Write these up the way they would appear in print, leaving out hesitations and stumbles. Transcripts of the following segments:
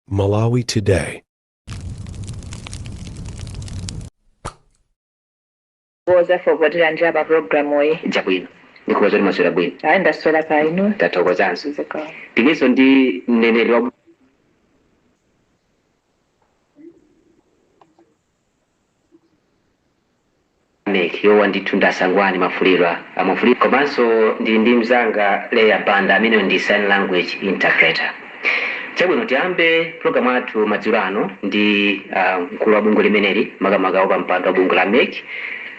Malawi Today. Boza fobotera njaba program oyi Jabwino ndikubaza ni maswera bwino aenda swela kaino tatokozanso zeka tigeso ndi nenelwa yo wanditunda sangwani mafulirwa amafulirwa komanso ndi mzanga Leya Banda amene ndi sign language interpreter. Chabwino tiyambe program athu madzulo ano ndi mkulu wa bungwe limeneli makamaka wa mpando wa bungwe la MEC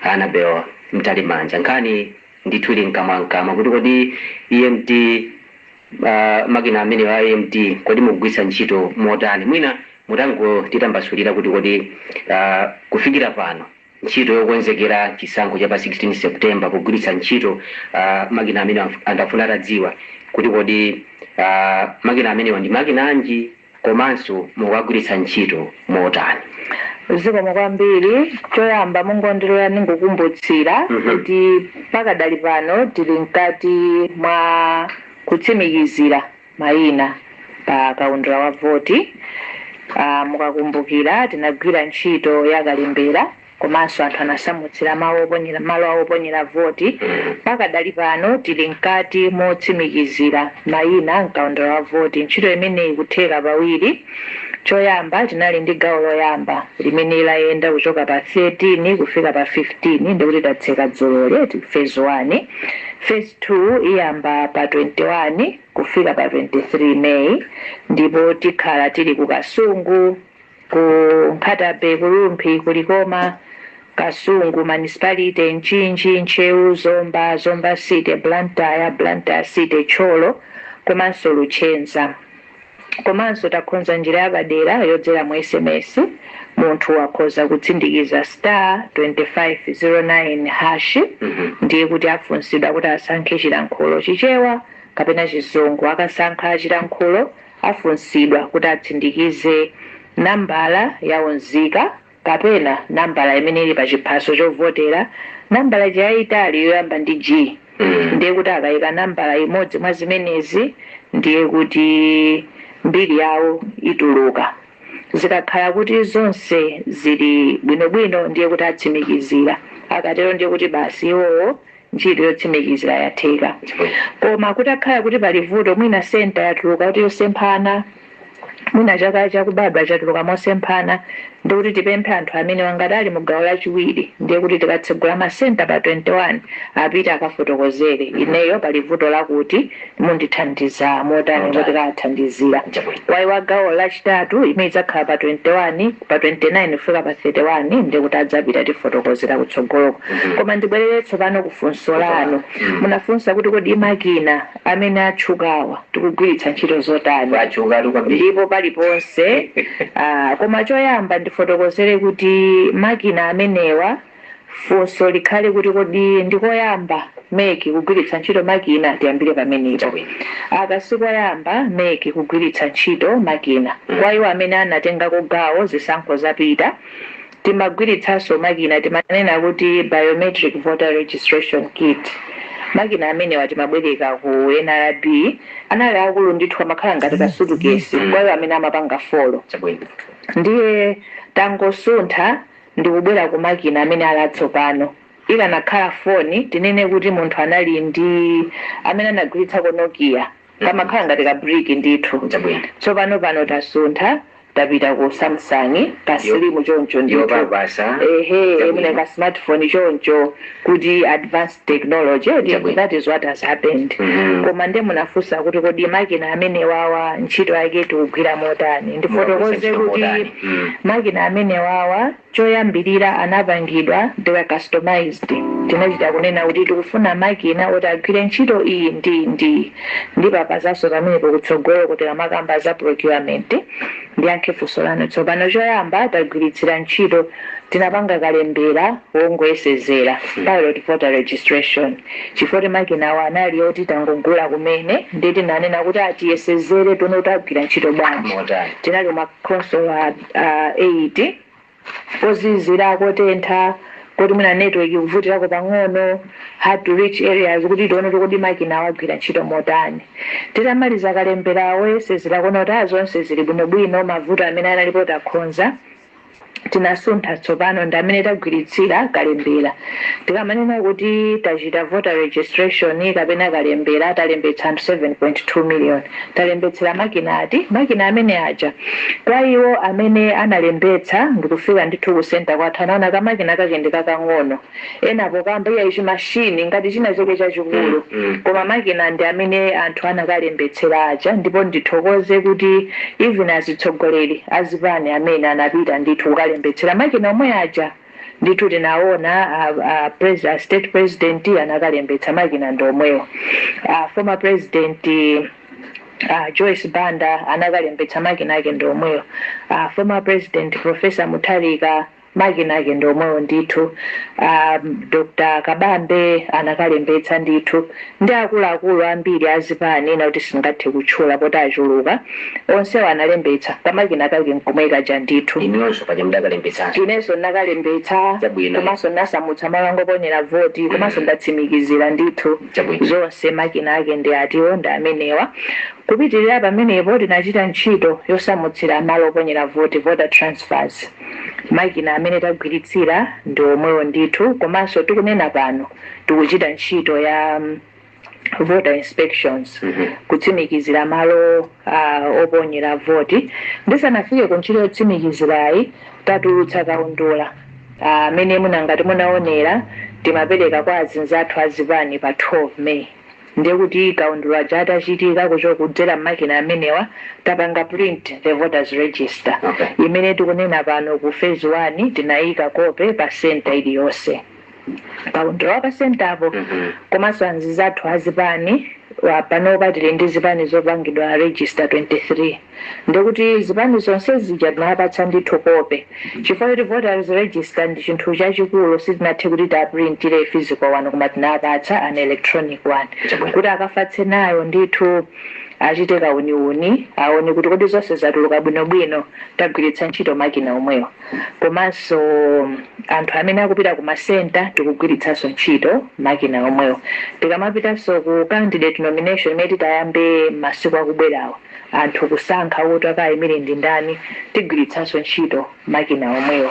Annabel Mtalimanja nkhani ndithu linkamwankama kuti kodi EMD makina amene wa EMD kodi mugwisa ntchito motani mwina mutango titambasulira kuti kodi kufikira pano ntchito yokonzekera chisankho cha pa 16 September kugwiritsa ntchito makina amene andafuna atadziwa kuti kodi makina amene ndi makina anji komanso mukagwiritsa ntchito motani. zikomo kwambiri choyamba mungondolera ningokumbutsira kuti pakadali pano tili mkati mwa kutsimikizira mayina pa kaundula wa voti. Mukakumbukira tinagwira ntchito yakalembera komanso anthu anasamutsira malo awoponyera voti. Pakadali pano tili mkati motsimikizira mayina mkaundula wa voti. Ntchito imeneyi ikutheka pawiri. Choyamba tinali ndi gawo loyamba limene layenda kuchoka pa 13 kufika pa 15 ndikuti tatseka dzolole phase 1. Phase 2 iyamba pa 21 kufika pa 23 May ndipo tikhala tili ku Kasungu, ku Nkhatabe, Kulumphi, Kulikoma, Kasungu municipality, Nchinji, Nchewu, Zomba City, Blantyre City, Cholo komanso Luchenza. Komanso takhonza njira yapadera yodzera mu SMS. Munthu wakhoza kutsindikiza *2509# ndiye kuti afunsidwa kuti asankhe chilankhulo chichewa kapena chizungu. Akasankha chilankhulo afunsidwa kuti atsindikize nambala yaunzika kapena nambala imene ili pa chiphaso chovotera, nambala yayitali yoyamba ndi G. Ndiye kuti akayika nambala imodzi mwa zimenezi ndiye kuti mbiri yawo ituluka. Zikakhala kuti zonse zili bwinobwino ndiye kuti atsimikizira. Akatero ndiye kuti basi iwowo ntchito yotsimikizira yatheka. Koma kutakhala kuti pali vuto mwina senta yatuluka kuti yosemphana, mwina chaka chakubadwa chatuluka mosemphana, ndikuti tipemphe anthu amene wangadali mu gawo lachiwiri ndiye kuti tikatsegula masenta pa 21 apite akafotokozere ineyo pali vuto lakuti mundithandiza motani kuti kathandizira. Waiwa gawo lachitatu imene idzakhala pa 21 pa 29 kufika pa 31 ndiye kuti adzapita tifotokozera kutsogoloko. Koma ndibwerere tsopano kufunso lanu. Munafunsa kuti kodi makina amene atchukawa tikugwiritsa ntchito zotani. Ndipo paliponse koma choyamba ndifotokozere kuti makina amenewa funso likhale kuti kodi ndikoyamba MEC kugwiritsa ntchito makina tiyambire pamenepo. Akasikoyamba MEC kugwiritsa ntchito makina. Kwa iwo amene anatenga gawo zisankho zapita timagwiritsanso makina timanena kuti biometric voter registration kit. Makina amenewa timabwereka ku NRB anali akulu ndithu amakhala ngati kasutukesi kwa iwo amene amapanga folo. Ndiye tangosuntha ndikubwera ku makina amene ali atsopano. Ila nakhala foni tinene kuti munthu anali ndi amene anagwiritsa ku Nokia kamakhala ngati ka brick ndithu. Tsopano pano tasuntha tapita ku Samsung kasilimu choncho ndithu. Mune ka smartphone choncho kuti advanced technology. That is what has happened. Koma nde munafunsa kuti kodi makina amene wawa ntchito yake tikugwira motani. Ndifotokoze kuti makina amene wawa choyambirira anapangidwa ndiwe customized. Tinachita kunena kuti tikufuna makina oti agwire ntchito iyi ndi papazaso pamenepo kutsogolo kuti amakamba za procurement ndiyankhe funso lanu. Tsopano choyamba tagwiritsira ntchito tinapanga kalembera wongoyesezera pilot voter registration chifukwa makina awo anali oti tangogula kumene ndi tinanena kuti atiyesezere tono tagwira ntchito bwanji. Tinali ma console 8 ozizira kotentha kuti mwina network ikuvutirako pang'ono, hard to reach areas kuti tione kuti makina awagwira ntchito motani. Titamaliza kalemberawo sizilakona kuti zonse zili bwinobwino, mavuto amene analipo takhonza tinasuntha tsopano ndi amene tagwiritsira kalembera. Tikamanena kuti tachita voter registration kapena kalembera talembetsa anthu 7.2 million. Talembetsera makina amene aja kwa iwo amene analembetsa ndikufika ndithu ku center kwathu anaona kamakina kake ndi kakang'ono, enapo kamba iya ichi mashini ngati china chake chachikulu, koma makina ndi amene anthu anakalembetsera aja. Ndipo ndithokoze kuti even azitsogoleri azipani amene anapita ndithu kukalembetsera makina omwe aja ndithu tinaona state president anakalembetsa makina ndomwewo, former president Joyce Banda anakalembetsa makina ake ndomwewo, former president Professor Mutharika makina ake ndomwewo ndithu, Dr. Kabambe anakalembetsa ndithu, ndi akuluakulu ambiri azipani ena kuti singathe kutchula poti achuluka onsewo analembetsa kamakina kake nkomwe kaja ndithu. Inonso paja mudakalembetsa? Inenso nakalembetsa, komanso nasamutsa malo oponyera voti, komanso ndatsimikizira ndithu zonse makina ake ndi atiwo ndi amenewa. Kupitirira pamenepo tinachita ntchito yosamutsira malo oponyera voti, voter transfers. Makina amene tagwiritsira ndi omwewo ndithu, komanso tikunena pano tikuchita ntchito ya voter inspections kutsimikizira malo oponyera voti. Ndisanafike ku ntchito yotsimikizirayi tatulutsa kaundula amene ngati munaonera timapereka kwa azinzathu azipani pa 12 May. Ndiye kuti kaundula atachitika kudzera makina amenewa tapanga print the voters register imene tikunena pano ku phase 1 tinayika kope pa center iliyonse. Kaundula pa center apo komanso azinzathu azipani panopa tili ndi zipani zopangidwa register 23. Ndiye kuti zipani zonse zija tinapatsa ndithu kope chifukwa kuti voters register ndi chinthu chachikulu, sitinathe kuti taprintire physical one koma tinapatsa an electronic one kuti akafatse nayo ndithu achite kauniuni aone kuti kodi zonse zatuluka bwinobwino tagwiritsa ntchito makina omwewo. Komanso anthu amene akupita ku masenta tikugwiritsanso ntchito makina omwewo. Tikamapitanso ku candidate nomination imene titayambe masiku akubwerawo, anthu kusankha kuti akayimire ndi ndani, tigwiritsanso ntchito makina omwewo.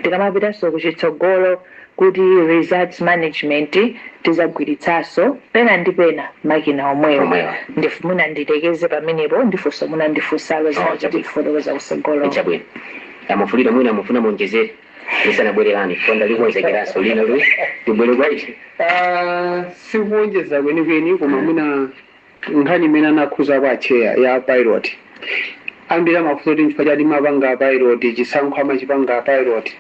Tikamapitanso kuchitsogolo kuti results management tizagwiritsanso pena ndi pena makina omwewo. Ndifuna nditekeze pamenepo ndifunso munandifunsalo zinachifotokoza kusogolo. Chabwino amafuliro mwina mufuna muonjezere lisanabwererani fonda likonzekeranso lino lwe tibwere kwaiti? Sikuonjeza kwenikweni koma mwina nkhani imene anakhuza kwa chair ya pilot ambira mafuso kuti nchifukwa chati mapanga pilot chisankho amachipanga pilot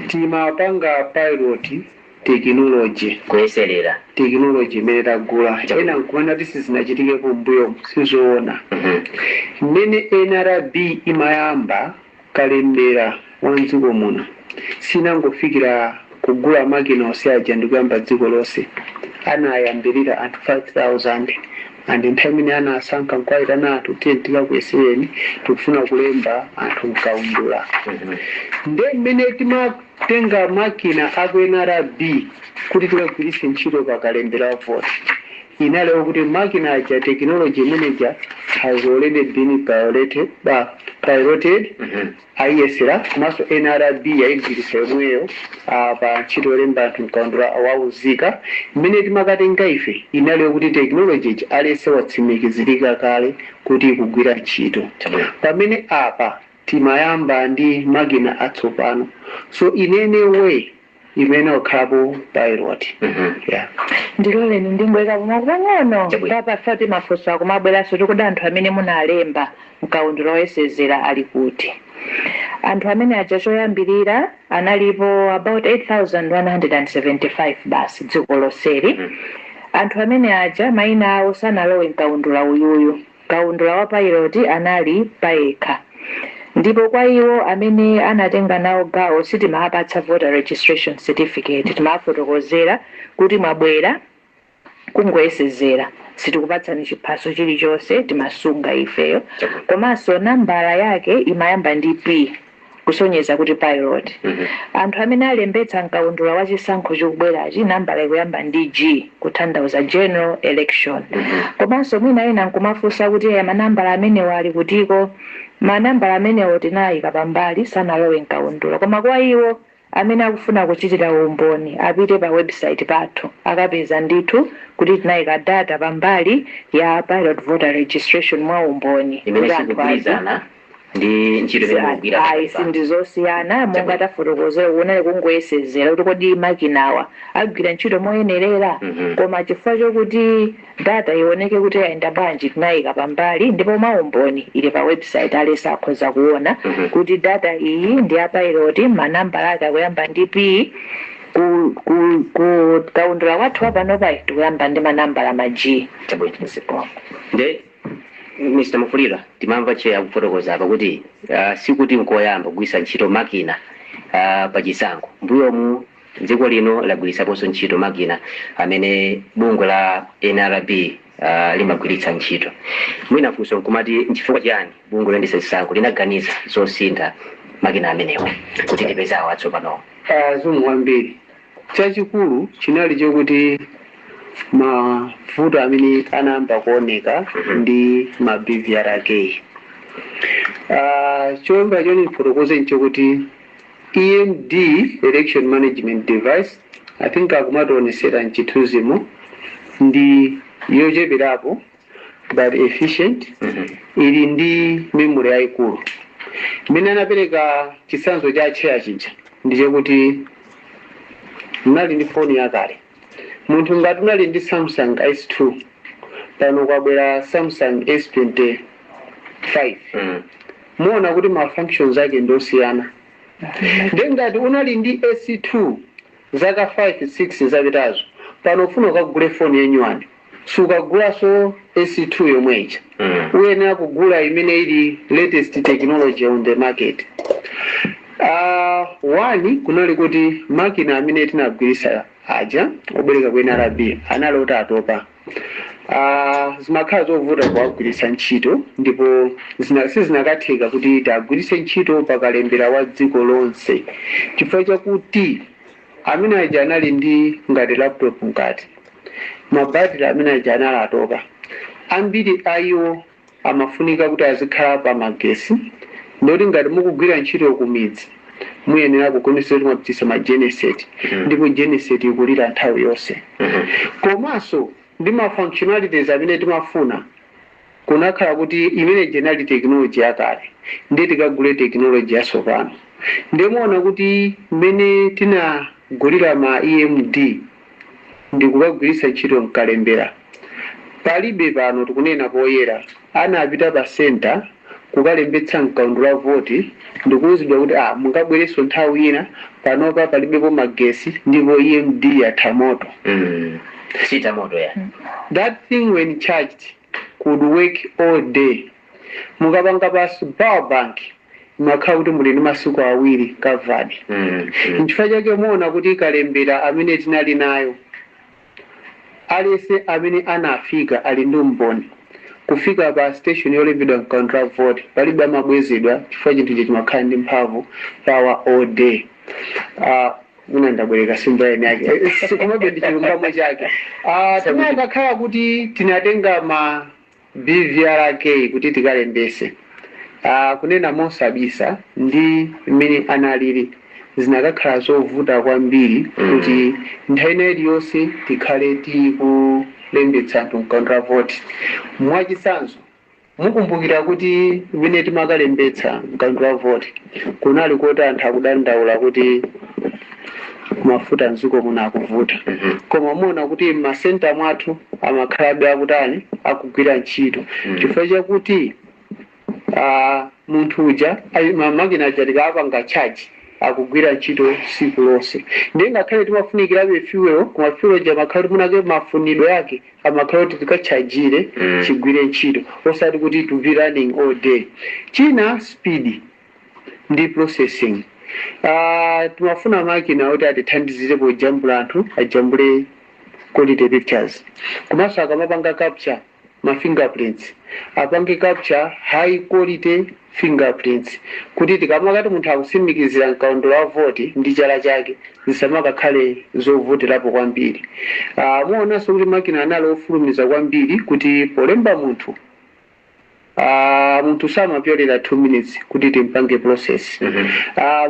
timapanga pilot technology kuyeserera technology imene tagula ena nkuona tisi zinachitike kumbuyo sizoona mmene NRB imayamba kalembera wandziko muno sinangofikira kugula makina onse aja ndikuyamba dziko lonse anayambirira anthu 5,000 and nthawi imene anasankha nkwaitana anthu 10 tikakuyesereni tikufuna kulemba anthu mkaundula. Nde mmene timatenga makina aku NRB kuti tikagwiritse ntchito pakalembera voti inalewa kuti makina aja technology manager has already been piloted ayesera komanso NRB yayigwiritsa yomweyo pa ntchito yolemba anthu mkaundula wauzika mmene timakatenga ife inalewa kuti technology alese watsimikizirika kale kuti ikugwira ntchito. Pamene apa timayamba ndi makina atsopano so inene way imene okhalapo pilot. Ndiloleni ndingoyika pang'ono ndapasa kuti mafunso akumabweranso tikuti anthu amene munalemba mkaundula woyesezera ali kuti. Anthu amene aja choyambirira analipo about 8,175 basi dziko lonseli. Anthu amene aja mayina awo sanalowe mkaundula uyuyu, kaundula wa pilot anali payekha. Ndipo kwa iwo amene anatenga nawo gawo sitimapatsa voter registration certificate, timafotokozera kuti mwabwera kungoyesezera, sitikupatsani chiphaso chilichonse, timasunga ifeyo. Komanso nambala yake imayamba ndi P kusonyeza kuti pilot. Anthu amene alembetsa mkaundula wa chisankho chikubwerachi nambala ikuyamba ndi G kutanthauza general election. Komanso mwina ena nkumafunsa kuti manambala amenewo ali kutiko. Manambala amenewo tinayika pambali sanalowe mkaundula, koma kwa iwo amene akufuna kuchitira umboni apite pa website pathu akapeza ndithu kuti tinayika data pambali ya pilot voter registration mwa umboni. Imene sikugwirizana ndi ntchito imene mugwira. Ayi sindizosiyana monga tafotokozera kuonani kungoyesezera kuti kodi makinawa agwira ntchito moyenerera, koma chifukwa chokuti data ioneke kuti yayenda bwanji tinayika pambali, ndipo mwa umboni ili pa website alesa akhoza kuona kuti data iyi ndi ya pilot, manambala ake akuyamba ndi P. ku kaundula wathu apanopa tikuyamba ndi manambala ma G. Nde Mr. Mafulira timamva che akufotokoza apa kuti sikuti nkoyamba kugwisa ntchito makina pa chisankho. Mbuyomu dziko lino lagwirisaponso ntchito makina amene bungwe la NRB limagwiritsa ntchito. Mwina funso nkumati nchifukwa chani bungwe loyendetsa chisankho linaganiza zosintha makina amenewo kuti tipezawo atsopano? Zomwe kwambiri chachikulu chinali chokuti mavuto amene anayamba kuoneka ndi ma BVRK. Choyamba choni ndifotokoze nchokuti EMD election management device I think akumationesera nchithunzimo ndi yocheperapo but efficient, ili ndi memory yayikulu. Imene anapereka chitsanzo cha cheya chija ndichokuti munali ndi foni yakale. Munthu ngati unali ndi Samsung S2 pano kwabwera Samsung S25, muona kuti ma functions ake ndosiyana. Ndiye ngati unali ndi S2 zaka 5-6 zapitazo pano ufuna ukagule foni yenyuwani, sukagulaso S2 yomweja, uyenera kugula imene ili latest technology on the market. Wani kunali kuti makina amene tinagwirisa aja obereka ku NRB analoti atopa. Zimakhala zovuta kuwagwiritsa ntchito, ndipo sizinakatheka kuti tagwiritse ntchito pakalembera wa dziko lonse chifukwa chakuti amene aja anali ndi ngati laptop ngati mabatiri amene aja anali atopa. Ambiri ayo amafunika kuti azikhala pa magesi, ndoti ngati mukugwira ntchito kumidzi muyenera kukonesa kuti mwapitisa ma Geneset, ndipo Geneset ikulira nthawi yonse. Komanso ndi ma functionalities amene timafuna kunakhala kuti imene jenali technology yakale ndi tikagule technology yatsopano. Ndimuona kuti mmene tinagulira ma EMD ndikukagwiritsa ntchito mkalembera palibe pano tikunena poyera anapita pa center kukalembetsa mkaundula voti ndikuwuzidwa kuti mungabwereso nthawi ina panopa palibepo magesi ndipo EMD yatha moto. Sita moto ya. That thing when charged could work all day. Mukapanga pa power bank makhala kuti muli ndi masiku awiri covered. Nchifukwa chake muona kuti kalembera amene tinali nayo alese amene anafika ali ndi umboni kufika pa station yolembedwa mkaundula vote palibe amabwezedwa chifukwa chinthu chimakhala ndi mphamvu power all day. Muna ndabwereka simba yake sikumabe ndi chilungamo chake. Tinakakhala kuti tinatenga ma BVRK kuti tikalembese. Kunena mosabisa ndi mmene analili zinakakhala zovuta kwambiri kuti nthawi iliyonse tikhale tikulembetsa anthu mkaundula vote. Mwachitsanzo mukumbukira kuti mmene timakalembetsa mkaundula vote kunali kuti anthu akudandaula kuti mafuta mziko muno akuvuta, koma muona kuti masenta mwathu amakhalabe akutani akugwira ntchito chifukwa chakuti munthu uja makina aja tikapanga charge akugwira ntchito siku lonse. Ndiye ngakhale timafunikirabe fuel koma fuel ja makhala munake mafunidwe yake amakhala kuti tikachajire chigwire ntchito osati kuti to be running all day. China speed ndi processing. Tumafuna makina kuti atithandizire pojambula anthu ajambule quality pictures. Komanso akamapanga capture ma fingerprints apange capture high quality fingerprints kuti tikamakati munthu akusimikizira mkaundula wa voti ndi chala chake zisamakakhale zovoterapo kwambiri. Muonanso kuti makina anali ofulumiza kwambiri kuti polemba munthu munthu samapyolera 2 minutes kuti timpange process.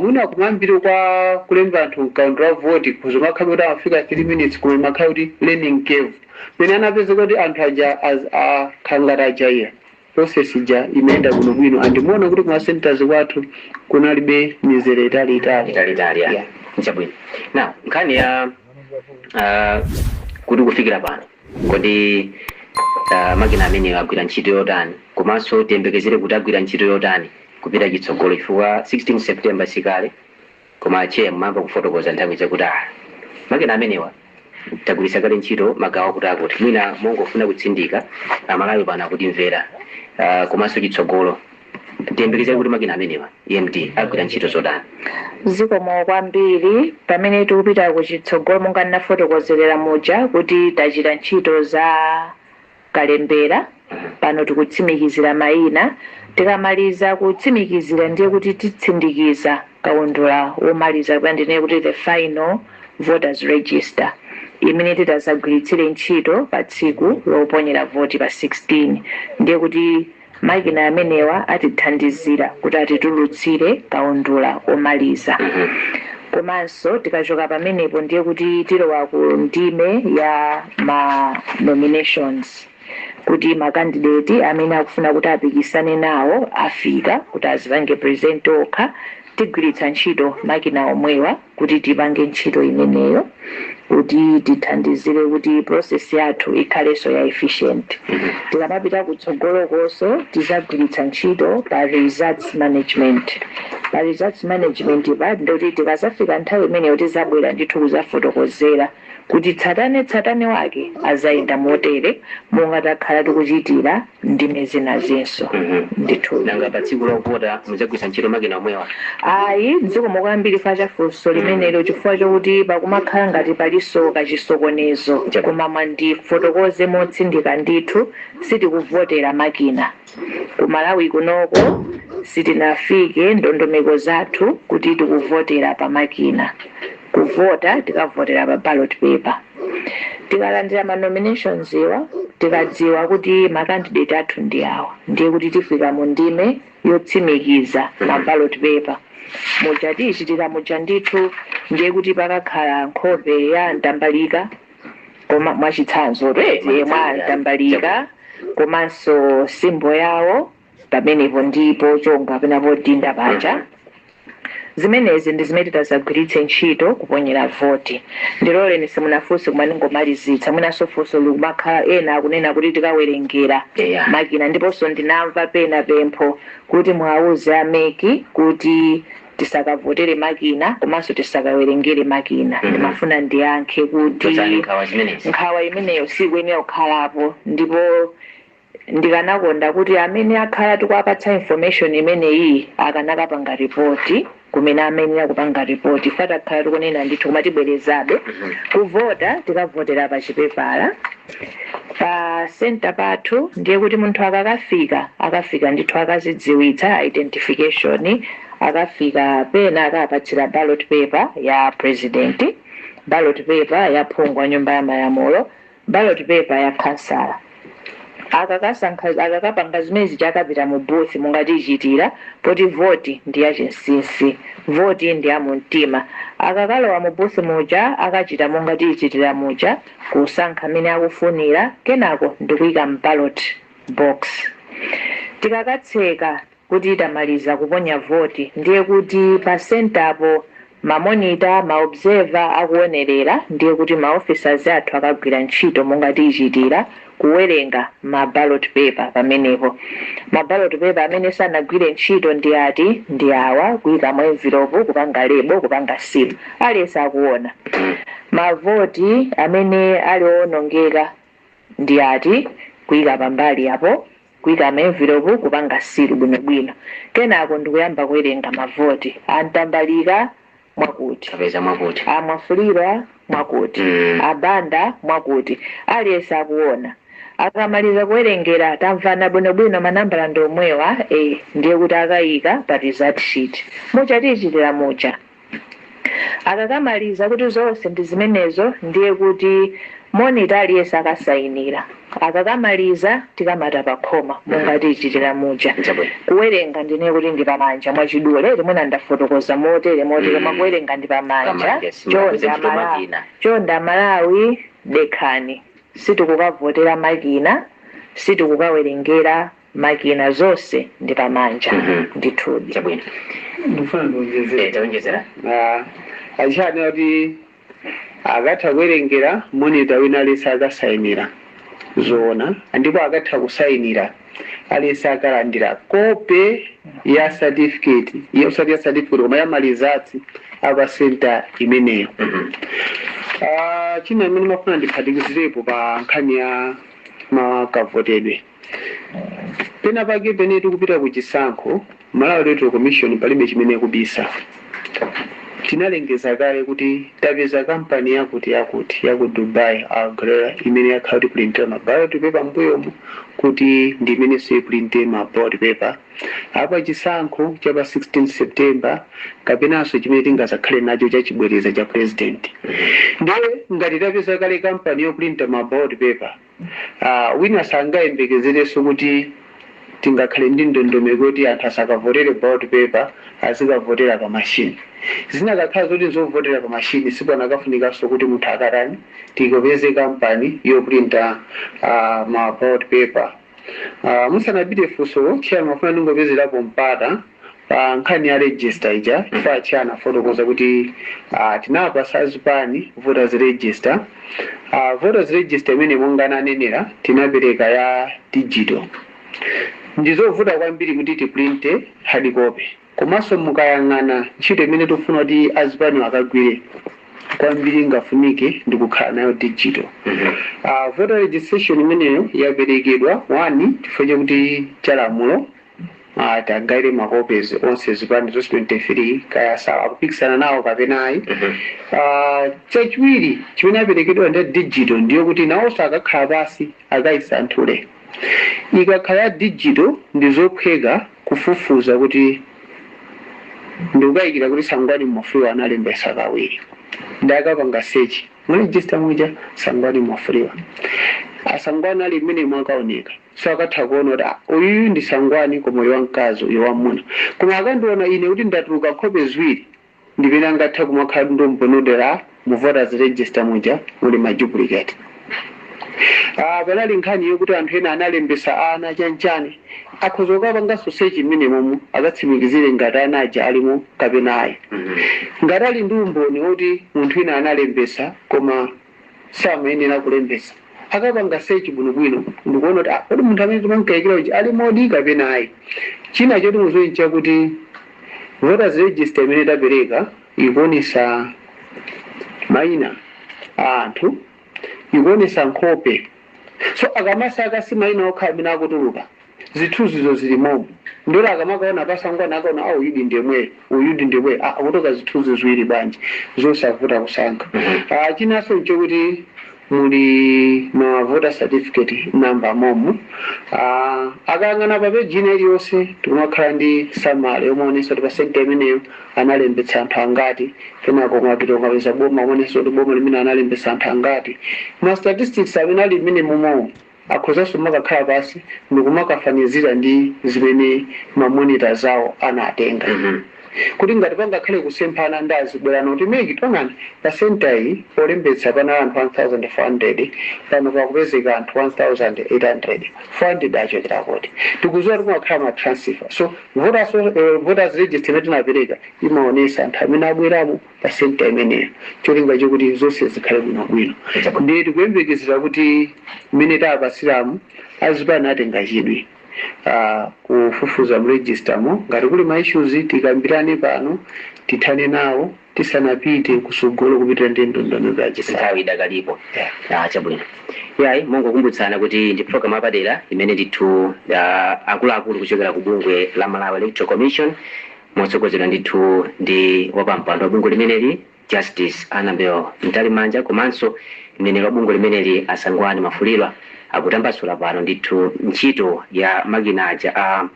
Mwina kumambiri kwa kulemba anthu mkaundula wa voti kuzomakhala kuti amafika 3 minutes koma makhala kuti learning curve pene anapeza kuti anthu aja akhangati ajaira process ija imeenda bwinobwino andimuona kuti kuma centers kwathu kunalibe mizere itali. Nchabwino. Now nkhani ya kuti kufikira pano kodi makina amene agwira ntchito yotani komanso tiyembekezere kuti agwira ntchito yotani kupita chitsogolo chifukwa 16 September sikale koma che mamba kufotokoza nthawi zakuti makina amenewa tagwirisa kale ntchito magawo kuti mwina mongofuna kutsindika amalawi pano kuti mvera komanso chitsogolo tiyembekezere kuti makina amenewa EMD agwira ntchito zotani. Zikomo kwambiri pamene tikupita kuchitsogolo monga ndinafotokozerera muja kuti tachita ntchito za kalembera pano tikutsimikizira mayina tikamaliza kutsimikizira ndiye kuti titsindikiza kaundula womaliza kwandine kuti the final voters register imene titazagwiritsire ntchito pa tsiku loponyera voti pa 16 ndiye kuti makina amenewa atithandizira kuti atitulutsire kaundula omaliza. Komanso tikachoka pamenepo ndiye kuti tilowa ku ndime ya ma nominations kuti makandidate amene akufuna kuti apikisane nawo afika kuti azipange present okha tigwiritsa ntchito makina omwewa kuti tipange ntchito imeneyo kuti tithandizire kuti process yathu ikhalenso ya efficient. Tikamapita kutsogolokonso tizagwiritsa ntchito pa results management. Pa results management ndoti tikazafika nthawi imeneyo tizabwera ndithu kuzafotokozera kuti tsatane wake azayenda motere monga takhala tikuchitira ndime zinazinso. Ndithu nanga pa tsiku lovota muzagwiritsa ntchito makina omwewa? Ayi, zikomo kwambiri funso limenelo chifukwa chokuti pakumakhala ngati paliso kachisokonezo koma mwandifotokoze motsindika ndithu sitikuvotera makina. Kumalawi kunoko sitinafike ndondomeko zathu kuti tikuvotera pa makina. Kuvota tikavotera pa ballot paper. Tikalandira ma nominations iwa tikadziwa kuti makandidate athu ndi awa ndiye kuti tifika mu ndime yotsimikiza ma ballot paper. Muja tichitira muja ndithu ndiye kuti pakakhala nkhope ya Ndambalika koma mwachitsanzo mwa Ndambalika komanso simbo yawo pamenepo ndipo chonga penapo dinda paja. Zimenezi ndi zimene titazagwiritse ntchito kuponyera voti. Ndiloleni simunafunse koma ndingomalizitsa mwinanso funso likumakhala ena akunena kuti tikawerengera makina ndiponso ndinamva pena pempho kuti mwauze ameki kuti tisakavotere makina komanso tisakawerengere makina. Ndimafuna ndiyankhe kuti nkhawa imeneyo sikuyenera kukhalapo ndipo ndikanakonda kuti amene akhala tikuapatsa information imeneyi akanakapanga ripoti kumene amene akupanga ripoti fatakhala tikunena ndithu koma tibwerezabe kuvota tikavotera pa chipepala pa center pathu ndiye kuti munthu akafika ndithu akazidziwitsa identification akafika pena akapatsira ballot paper ya president, ballot paper ya phungu wa nyumba ya malamulo, ballot paper ya kansala. Akakapanga zimezi chakapita mu booth mungatichitira poti voti ndi ya chinsinsi, voti ndi ya mumtima. Akakalowa mu booth muja akachita mungatichitira muja kusankha amene akufunira kenako ndikuyika mu ballot box. Tikakatseka kuti tamaliza kuponya voti ndiye kuti pa centapo mamonita maobserver akuonerera ndiye kuti maofficers athu akagwira ntchito mungatichitira kuwerenga ma ballot paper pamenepo. Ma ballot paper amene sanagwire ntchito ndi ati ndi awa kuyika mu envelope kupanga lebo kupanga seal aliyense akuona. Mavoti amene aliwonongeka ndi ati kuyika pambali apo kuyika mu envelope kupanga seal bwinobwino. Kenako ndikuyamba kuwerenga mavoti Ndambalika mwakuti, Mwafulira mwakuti, Abanda mwakuti, aliyense akuona. akamaliza kuwerengera tamvana bwinobwino manambala ndi omwewa ndiye kuti akayika pa result sheet muchatichitira mucha. Akakamaliza kuti zonse ndi zimenezo ndiye kuti monitor aliyense akasayinira. Akakamaliza tikamata pakhoma monga tichitira mucha. Kuwerenga ndine kuti ndi pamanja mwachidule limwena ndafotokoza motere koma kuwerenga ndi pamanja. Chonda Malawi dekhani sitikukavotera makina sitikukawerengera makina zonse ndi pamanja ndithudi. ndifuna ndonjezera achani kuti akatha kuwerengera monitor wina alese akasayinira zoona ndipo akatha kusayinira alese akalandira kope ya certificate usati ya certificate koma ya malizatsi apa center imeneyo. China imene mafuna ndiphatikizirepo pa nkhani ya makavotedwe pena pake pene tikupita ku chisankho Malawi Electoral Commission palibe chimene kubisa. Tinalengeza kale kuti tapeza kampani yakuti ya ku Dubai Agrera imene yakhala kuti print ma ballot paper mbuyomu kuti ndi imene se print ma ballot paper apa chisankho cha pa 16 September kapenanso chimene tingasakhale nacho cha chibwereza cha president. Ndiye ngati tapeza kale kampani yo print ma ballot paper wina sangayembekezereso kuti tingakhale ndi ndondomeko kuti anthu asakavotere ballot paper azikavotera pa machine. Zinakakhala zoti zovotera pa machine sipanakafunikanso kuti munthu akarani tikopeze kampani yoprinta ma ballot paper. Musanapite funso chiyani mafuna ndingopezerapo mpata pa nkhani ya register ija chifukwa chiyani afotokoza kuti tinapa sazipani voters register. Voters register imene monga ananenera tinapereka ya digital. Ndizovuta kwambiri kuti tiprinte hard copy. Komanso mukayang'ana ntchito imene tofuna kuti azipani akagwire kwambiri ngafunike ndikukhala nayo digital. Voter registration imeneyo yaperekedwa 1 chifukwa chakuti chalamulo tagaire makopies onse zipani zonse 23 kaya sawa akupikisana nawo kapenayi. Chachiwiri chimene aperekedwa ndi digital ndiyo kuti nawonso akakhala pasi akayisanthule. Ikakhala digital ndizophweka kufufuza kuti ndikukayikira kuti Sangwani Mafuliro analembesa kawiri ndakapanga search muregister muja Sangwani Mafuliro Sangwani ali mmene mwakaoneka so akatha kuona kuti uyu ndi Sangwani koma uyu wamkazi uyu wamuna koma akandiona ine kuti ndatuluka nkhope ziwiri ndipene angatha kumakhala ndomponodera mu voters register muja muli maduplicate. Panali nkhani yokuti anthu ena analembesa ana chanchani akhoza panganso search imene momwe akatsimikizire ngati anaja alimo kapenayi. Ngati ali ndi umboni woti munthu ina analembesa koma samayenera kulembesa akapanga search bwinobwino ndikuona kuti kodi munthu amene timankayikira uchi ali modi kapenayi. China choti muzoyincha kuti voters register imene tapereka ikuonesa mayina a anthu ikuonesa nkhope so akamasaka simayina okhala amene akutuluka zithunzizo zilimomo ndolo akamakaona pasangwana akaona uyudi ndemwe uyudi ndemwe akutoka zithunzi ziwiri bwanji zosavuta kusankha. Chinanso nchokuti muli ma voter certificate number momo akang'ana pa page iliyonse tikumakhala ndi samale yomaonesa kuti pa center imeneyo analembetsa anthu angati kenako kumapita ukapeza boma umonesa kuti boma limene analembetsa anthu angati. Ma statistics amene ali mmene momo akhozanso makakhala pasi ndikumakafanyizira ndi zimene mamonita zawo anatenga. Kuti ngati pangakhale kusemphana ndazibwerano kuti meki tongani pa center iyi olembetsa pana anthu 1400 pano pakupezeka anthu 1800 400 achokera kuti tikuziwa kuti kumakhala ma transfer so voters register imene tinapereka imaonesa anthu amene abweramo pa center imeneyo cholinga chokuti zonse zikhale bwinobwino. Ndiye tikuyembekezera kuti mmene tapasiramu azipani atenga chidwi kufufuza mregister mo ngati kuli ma issues tikambirane pano tithane nawo tisanapite kusogolo kupita ndi ndondomeko za nthawi idakalipo. Chabwino yayi mongokumbutsana kuti ndi program apadera imene ndithu akuluakulu kuchokera ku bungwe la Malawi Electoral Commission motsogozedwa ndithu ndi wapampando wa bungwe limeneli Justice Annabel Mtalimanja komanso mneneri wa bungwe limeneli Sangwani Mafuliro akutambasula pano ndithu ntchito ya makinaja a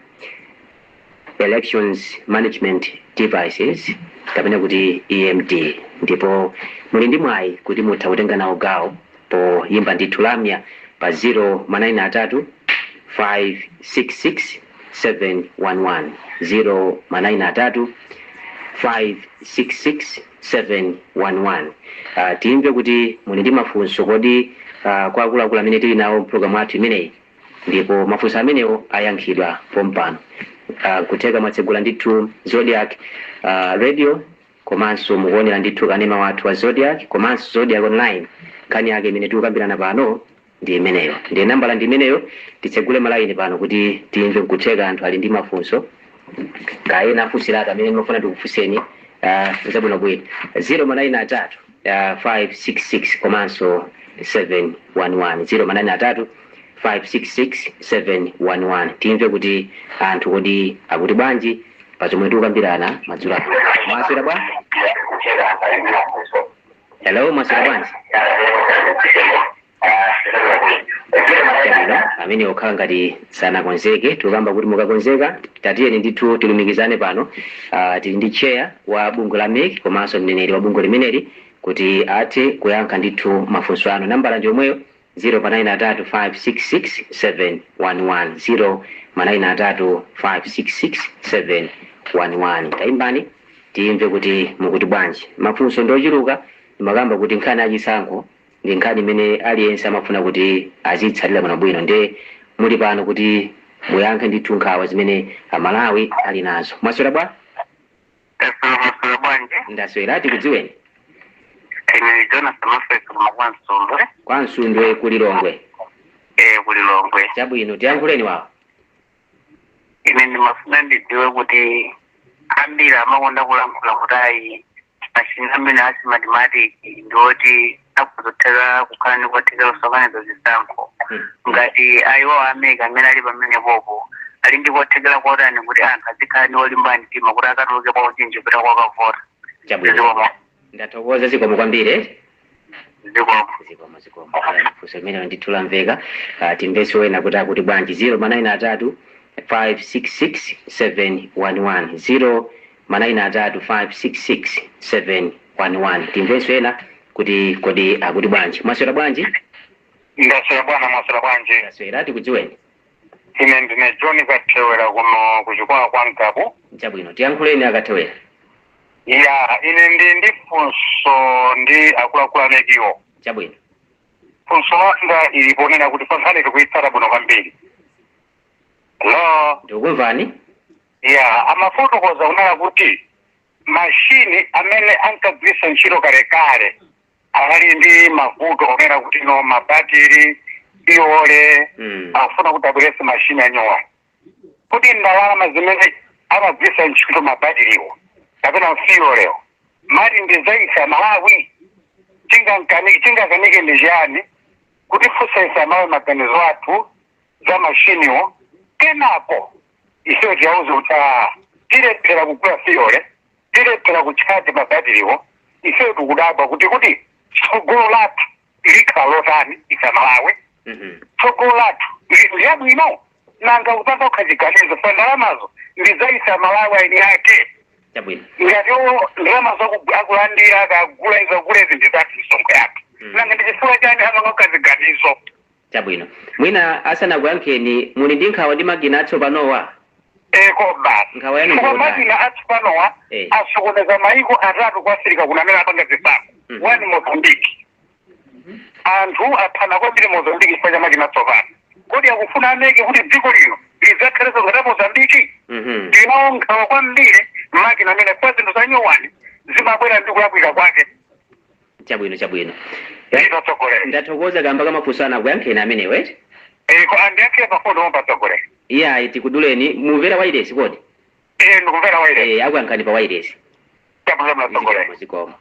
elections management devices kapena kuti EMD, ndipo muli ndi mwayi kuti mutha kutenga nawo gawo poyimba ndithu lamya pa 093 566 711 093 566 711. Timve kuti muli ndi mafunso kodi kwa akuluakulu amene tili nawo mpulogalamu athu imeneyi, ndipo mafunso amenewo ayankhidwa pompano. Kuteka matsegula ndithu Zodiac radio, komanso mukuonera ndithu kanema wathu wa Zodiac, komanso Zodiac online. Kani yake imene tikukambirana pano ndi imeneyo, ndi nambala ndi imeneyo. Titsegule malaini pano kuti timve kuteka anthu ali ndi mafunso. Kaena afunsiratu amene mafuna tikufunseni zabwino bwino 093 566 komanso 711 093 566 711. Timve kuti anthu kodi akuti bwanji pa zomwe tikukambirana madzulo ano. Mwaswera bwanji? Hello, mwaswera bwanji? Amene okhala ngati sanakonzeke, tikukamba kuti mukakonzeka tatiyeni ndithu tilumikizane pano. Tili ndi chair wa bungwe la MEC komanso mneneri wa bungwe limeneli kuti athe kuyankha ndithu mafunso anu. Nambala ndi yomweyo 093 566 711 093 566 711. Tayimbani timve kuti mukuti bwanji. Mafunso ndochuluka, ndimakamba kuti nkhani achisankho ndi nkhani imene aliyense amafuna kuti azitsalira bwinobwino, ndi muli pano kuti muyankhe ndithu nkhawa zimene Amalawi ali nazo. Mwaswera bwa? Mwaswera bwanji? Ndaswera, tikudziweni. Ine Jonathan Mafeka Mwansundwe. Kwa Nsundwe ku Lilongwe. Ku Lilongwe. Chabwino, tiyankhuleni wawo. Ine ndimafuna ndidziwe kuti ambiri amakonda kulankhula kuti ayi mashini amene asi mathematics ndoti akuzotheka kukhala ndi kuwathekera kusakaniza zisankho. Ngati ayiwo ameka amene ali pamene popo ali ndi kuwathekera kotani kuti anthu azikhala ndi olimba mtima kuti akatuluke kwa uchinji kupita kwa akavota. Chabwino. Ndathokoza zikomo kwambiri. Zikomo. Funso limene ndithu lamveka. Timvese wena kuti akuti bwanji 093 566 711 093 566 711. Timvese wena kuti kodi akuti bwanji. Mwaswera bwanji? Ndaswera bwana, mwaswera bwanji? Ndaswera, tikudziweni. Ine ndine John Kathewera kuno kuchikwawa kwa Nkapu. Chabwino, tiyankhuleni Akathewera. Ine ndi funso ndi akuluakulu amekiwo. Chabwino. Funso langa iliponena kuti pankhani tikuyitsata bwino kwambiri. Hello? Ndikumvani? Amafotokoza kunena kuti mashini amene ankagwiritsa ntchito kalekale ali ndi mavuto onena kuti no mabatiri iole afuna kuti abweretse mashini anyowa. Kuti ndalama zimene amagwiritsa ntchito mabatiriwo kapena mfiolewo mali ndizaisa Malawi tingakanike ndi chiyani kuti fusaisa mawe maganizo athu za mashiniwo, kenako ife tiyauze kuti tilephera kugula fiole, tilephera kuchaji mabatiriwo. Ife tikudabwa kuti tsogolo lathu likhala lotani ife Malawi. Tsogolo lathu liyabwino nanga utata ukhaziganizo pa ndalamazo ndizaisa Malawi aini yake. Chabwino. Ngatiwo ndalama akulandira akagula izagulezi ndizati msonkho yake. Nanga ndichifuna chani amakaziganizo. Chabwino. Mwina asana kuyankheni muli ndi nkhawa ndi magina atsopanowa. Ko basi. Nkhawa yanu kwa magina atsopanowa asokoneza maiko atatu kwa Afrika kunamene apanga zisankho. Wani Mozambique. Anthu aphana kwambiri Mozambique chifukwa cha magina atsopano. Kodi akufuna ameke kuti dziko lino lidzakhalenso ngati Mozambique. Ndinawo nkhawa kwambiri magina amene kwa zinthu za nyowani zimabwera ndi kulakwika kwake. Chabwino. Ndathokoza kamba kamafunso kuyankheni amene weti. Ko andiyankhire pafundo mpatsogolera. Iya tikuduleni mumvera wireless kodi? Ndikumvera wireless. Akuyankhani pa wireless. Zikomo.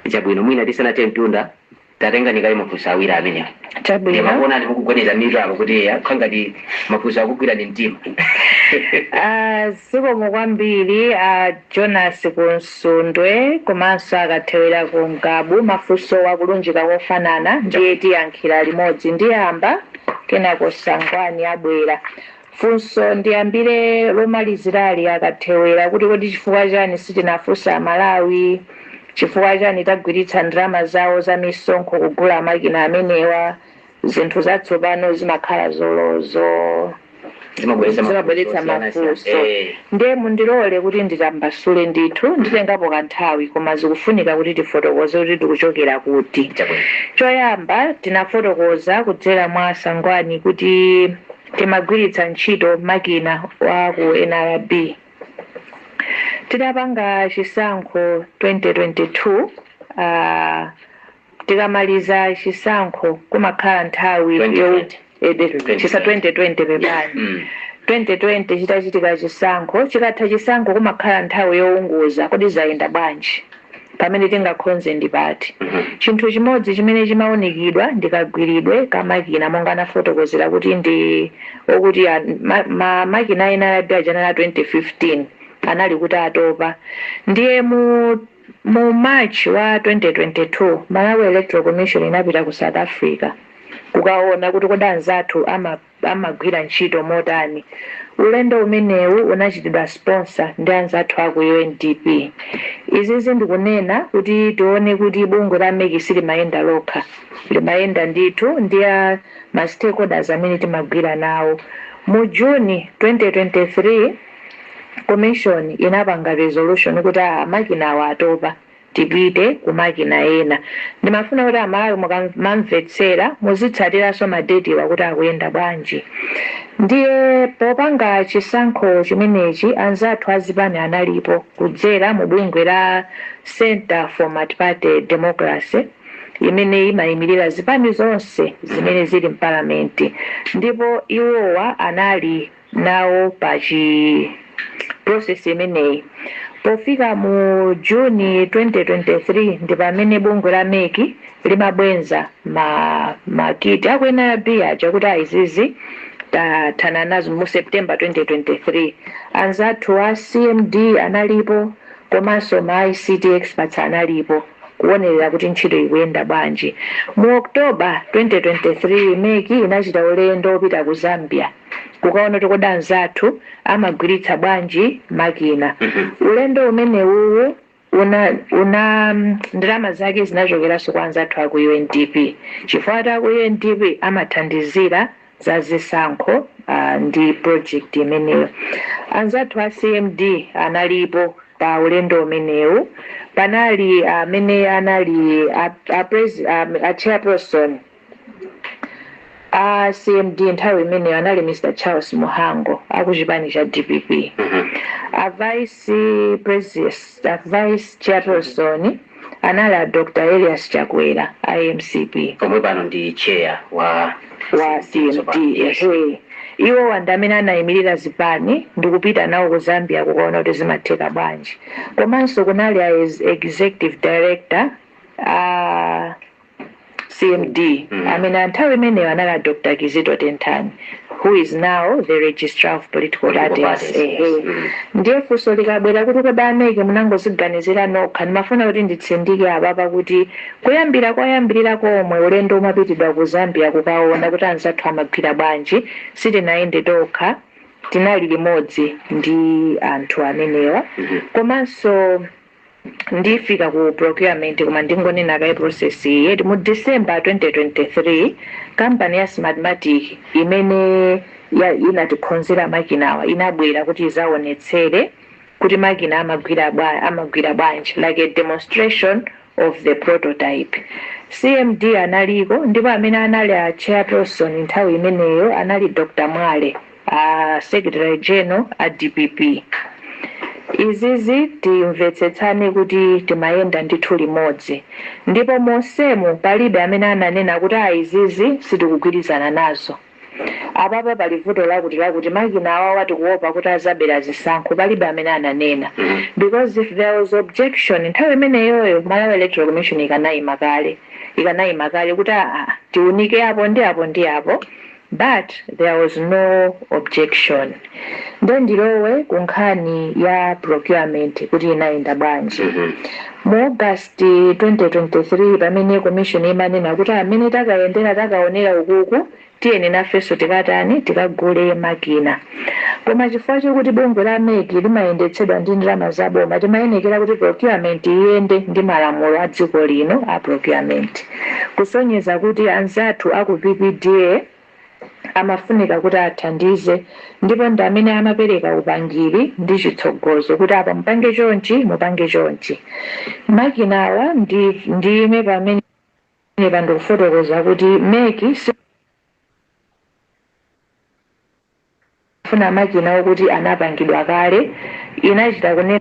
Chabwino mwina tisanathe mtunda tatenga nikayi mafunso awiri amenewa. Chabwino. Ndimabona ndikugoneza mitu apo kuti khangati mafunso akugwira ndi mtima. Zikomo kwambiri Jonas Kunsundwe komanso akathewera ku Ngabu mafunso wakulunjika wofanana ndiye tiyankhira limodzi ndiyamba kenako Sangwani abwera. Funso ndiyambire lomalizirali akathewera kuti kodi chifukwa chani sitinafunsa Malawi, chifukwa chani tagwiritsa ndalama zawo za misonkho kugula makina amenewa, zinthu zatsopano zimakhala zolozo zimabweretsa mafunso. Ndiye mundilole kuti nditambasule ndithu nditengapo kanthawi koma zikufunika kuti tifotokoze kuti tikuchokera kuti. Choyamba tinafotokoza kudzera mwa Sangwani kuti timagwiritsa ntchito makina wa ku NRB. Tidapanga chisankho 2022 tikamaliza chisankho kumakhala nthawi chisa 2020 pepani 2020 chitachitika chisankho chikatha chisankho kumakhala nthawi younguza kodi zayenda bwanji pamene tingakhonze ndipati. Chinthu chimodzi chimene chimaonekedwa ndikagwiridwe kamakina monga anafotokozera kuti ndi okuti makina ena ajanala 2015 anali kuti atopa. Ndiye mu March wa 2022 Malawi Electoral Commission inapita ku South Africa kukaona kuti kodi anzathu amagwira ntchito motani. Ulendo umenewu unachitidwa sponsor ndi anzathu aku UNDP. Izi ndikunena kuti tione kuti bungwe la MEC silimayenda lokha, limayenda ndithu ndi ma stakeholders amene timagwira nawo. Mu June 2023 Commission inapanga resolution kuti makina awa atopa tipite ku makina ena. Ndimafuna kuti Amalawi mukamamvetsera muzitsatiranso madeti wakuti akuyenda bwanji. Ndiye popanga chisankho chimenechi anzathu azipani analipo kudzera mu bungwe la Center for Multi-Party Democracy imene imayimirira zipani zonse zimene zili mpalamente, ndipo iwowa anali nawo pa process imeneyi. Pofika mu Juni 2023 ndi pamene bungwe la MEC limabwenza makiti aku NRB aja kuti izizi tathana nazo mu September 2023. Anzathu a CMD analipo komanso ma ICT experts analipo kuonerera kuti ntchito ikuyenda bwanji. Mu October 2023 MEC inachita ulendo opita ku Zambia kukaona kuti kodi anzathu amagwiritsa bwanji makina. Ulendo umenewu una ndalama zake zinachokeranso kwa anzathu aku UNDP chifukwa aku UNDP amathandizira za zisankho ndi project imeneyo. Anzathu a CMD analipo pa ulendo umenewu. Panali amene anali a chairperson a CMD nthawi imeneyo anali Mr. Charles Muhango akuchipani cha DPP. A vice chairperson anali a Dr. Elias Chakwera IMCP omwe pano ndi chair wa CMD. Iwo wandamene anayimirira zipani ndikupita nawo ku Zambia kukaona kuti zimatheka bwanji. Komanso kunali executive director CMD amene nthawi imeneyo anali Dr. Kizito Tentani who is now the registrar of political parties. Ndiye funso likabwera kuti kodi ameke munangoziganizira nokha. Ndimafuna kuti nditsindike apapa kuti kuyambirira komwe ulendo umapitidwa ku Zambia kukaona kuti anzathu amagwira bwanji sitinayende tokha, tinali limodzi ndi anthu amenewa. Komanso ndifika ku procurement koma ndingonena kai process yetu mu December 2023 company ya Smartmatic imene inatikhonzera makinawa inabwera kuti izaonetsere kuti makina amagwira bwanji, like a demonstration of the prototype. CMD analiko ndipo amene anali a chairperson nthawi imeneyo anali Dr. Mwale, secretary general a DPP. Izizi timvetsetsane kuti timayenda ndithu limodzi, ndipo monsemu palibe amene ananena kuti izizi sitikugwirizana nazo. Apapa pali vuto lakuti makina awa wati kuopa kuti azabera zisankho, palibe amene ananena. Because if there was objection nthawi imeneyoyo Malawi Electoral Commission ikanayima kale kuti tiunike apo ndi apo but there was no objection. Then ndilowe ku nkhani ya procurement kuti inayenda bwanji. Mu August 2023 pamene commission imanena kuti amene takayendera takaonera ukuku tiyeni nafenso tikatani tikagule makina. Koma chifukwa chokuti bungwe la MEC limayendetsedwa ndi ndalama zaboma timayenekera kuti procurement iyende ndi malamulo a dziko lino a procurement. Kusonyeza kuti anzathu aku PPDA amafunika kuti athandize ndipo ndi amene amapereka upangiri ndi chitsogozo kuti apa mupange chonchi. Makinawa ndime pamene pandikufotokoza kuti MEC funa makina okuti anapangidwa kale inachita kunena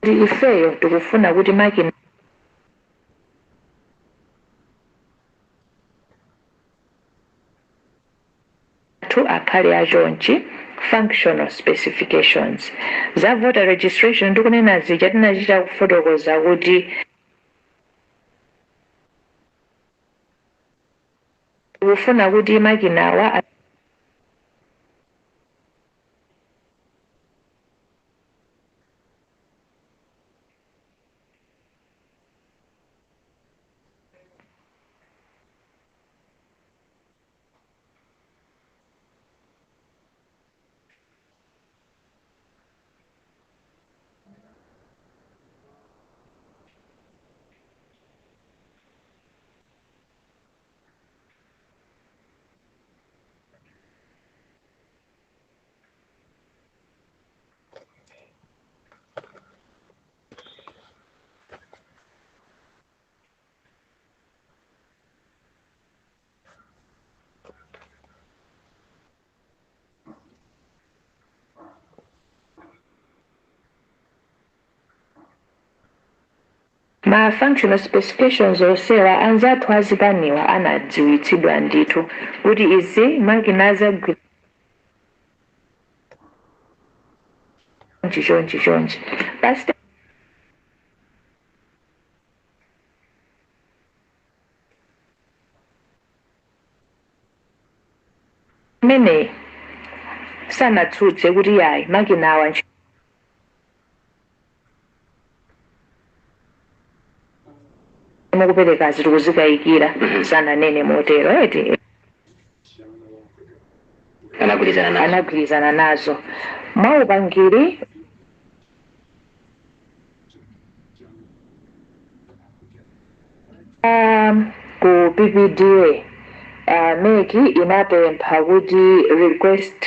kuti ifeyo tikufuna kuti makina akhale achonchi functional specifications za voter registration ndikunena zija tinachita kufotokoza kuti tikufuna kuti makinawa ma functional specifications osewa anzathu azipaniwa anadziwitsidwa ndithu kuti izi makina zagwira chonchi pasi mene sanatsutse kuti yayi makinawa mukupereka ziri kuzikayikira sananene motero eti anagwirizana nazo maupangiri ku PPDA MEC inapempha kuti request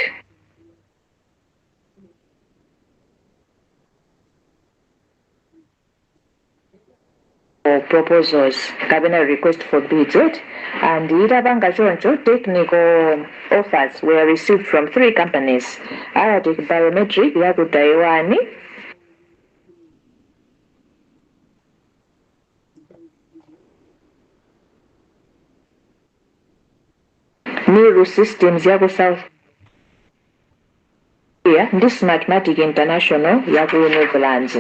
proposals cabinet request for bids and itapanga choncho technical offers were received from 3 companies Aratic Biometric yaku Taiwan Miru Systems yaku South Korea ndi Smartmatic International yaku Netherlands.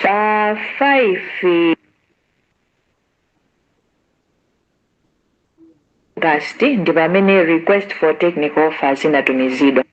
5 August ndi pamene request for technical offers inatumizidwa.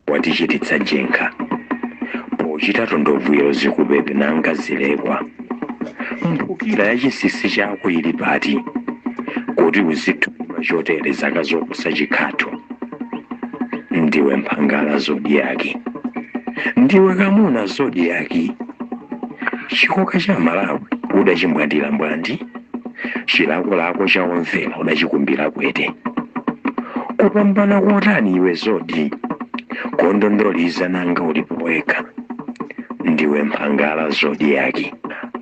watichititsa jenkha pochita tondovwiro zikupepe nanga zilekwa mphukira ya chinsinsi chako ili pati kuti uzithuma chotere zaka zoposa chikhatho. Ndiwe mphangala zodiaki, ndiwe kamuna zodiaki. Chikoka cha Malawi udachimbwandira mbwandi, chilakolako cha omvera udachikumbira kwete. Kupambana kotani iwe zodi, kondondoliza nanga ulipo weka. Ndiwe mphangala zodiaki,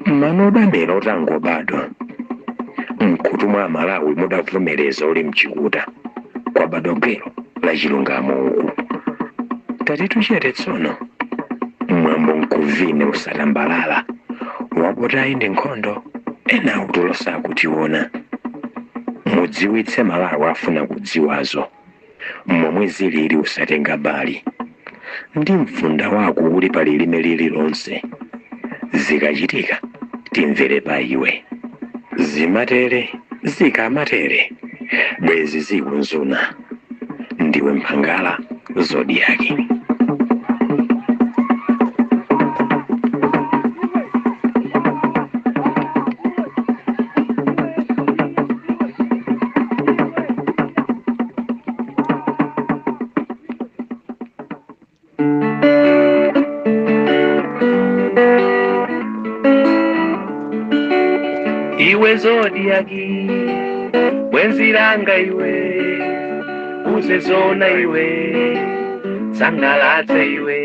manodamera utangobadwa. Mkhutu mwa Malawi mudavomereza uli mchikuta kwa badogero la chilungamo uku. Tatitu chete tsono mwambo nkuvine usatambalala wapota indi nkhondo ena utulosa kutiona. Mudziwitse Malawi afuna kudziwazo momwe zilili usatenga bali. Ndi mfunda wako uli palilime lililonse. Zikachitika timvere pa iwe. Zimatere zikamatere bwezi zikunzuna. Ndiwe mphangala zodiaki. Iwe zodiaki, wenzilanga iwe, uzezona iwe, sangalatse iwe,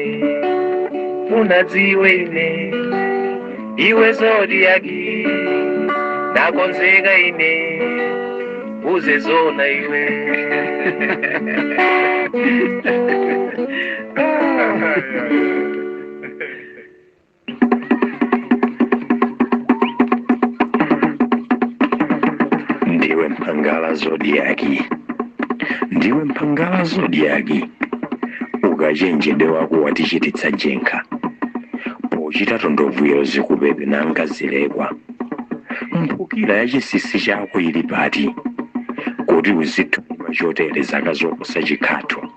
unadziwe ine. Iwe zodiaki, ndakonzeka ine, uzezona iwe. Ndiwe mphangala zodiaki, ndiwe mphangala zodiaki. Ukachenjede wako watichititsa jenkha pochita tondovwiro zikupepe nanga zilekwa. Mphukira ya chinsinsi chako ili pati kuti uzithuma chotere zaka zoposa chikhatho.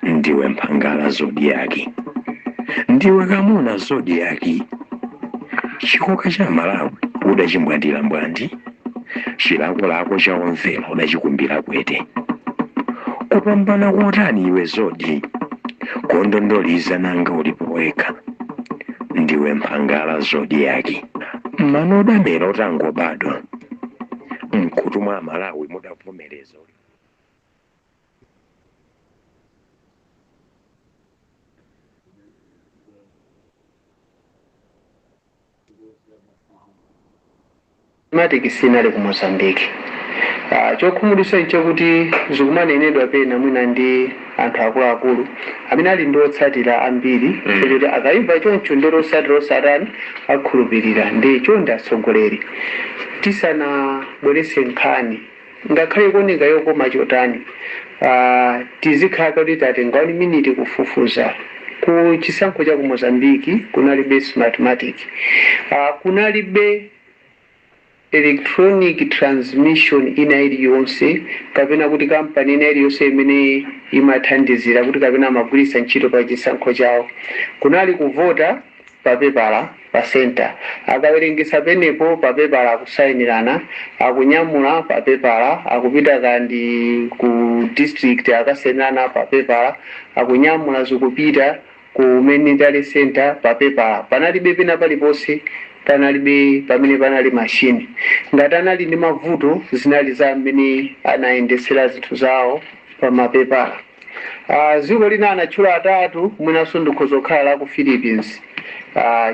Ndiwe mphangala zodiaki, ndiwe kamuna zodiaki. Chikoka cha Malawi udachimbwandira mbwandi, chilakolako cha omvera udachikumbira kwete. Kupambana kotani iwe zodi, kondondoliza nanga ulipo weka. Ndiwe mphangala zodiaki, manodamera utangobadwa. Mkhutu mwa Malawi mudavomereza. Matiki sinali ku Mozambique. Chokhumudwitsa nchokuti zikumanenedwa pena mwina ndi anthu akuluakulu amene ali ndi otsatira ambiri kuti akayimva choncho ndi osatira akhulupirira. Ndi chonde atsogoleri tisanabweretse nkhani ngakhale kuoneka yokoma chotani, tizikhala kuti tatenga 1 minute kufufuza. Ku chisankho cha ku Mozambique kunalibe smartmatic, kunalibe electronic transmission ina iliyonse kapena kuti kampani ina iliyonse imene imathandizira kuti kapena amagwiritsa ntchito pa chisankho chawo. Kunali kuvota papepala pa center, akawerengesa penepo papepala akusayinirana, akunyamula papepala, akupita kandi ku district akasayinirana papepala, akunyamula zikupita ku military center papepala. Panalibe pena paliponse panalibe pamene panali machine. Ngati anali ndi mavuto zinali za amene anayendesera zinthu zawo pa mapepala. Dziko lina anatchula atatu mwinanso ndikhoza kukhala la ku Philippines.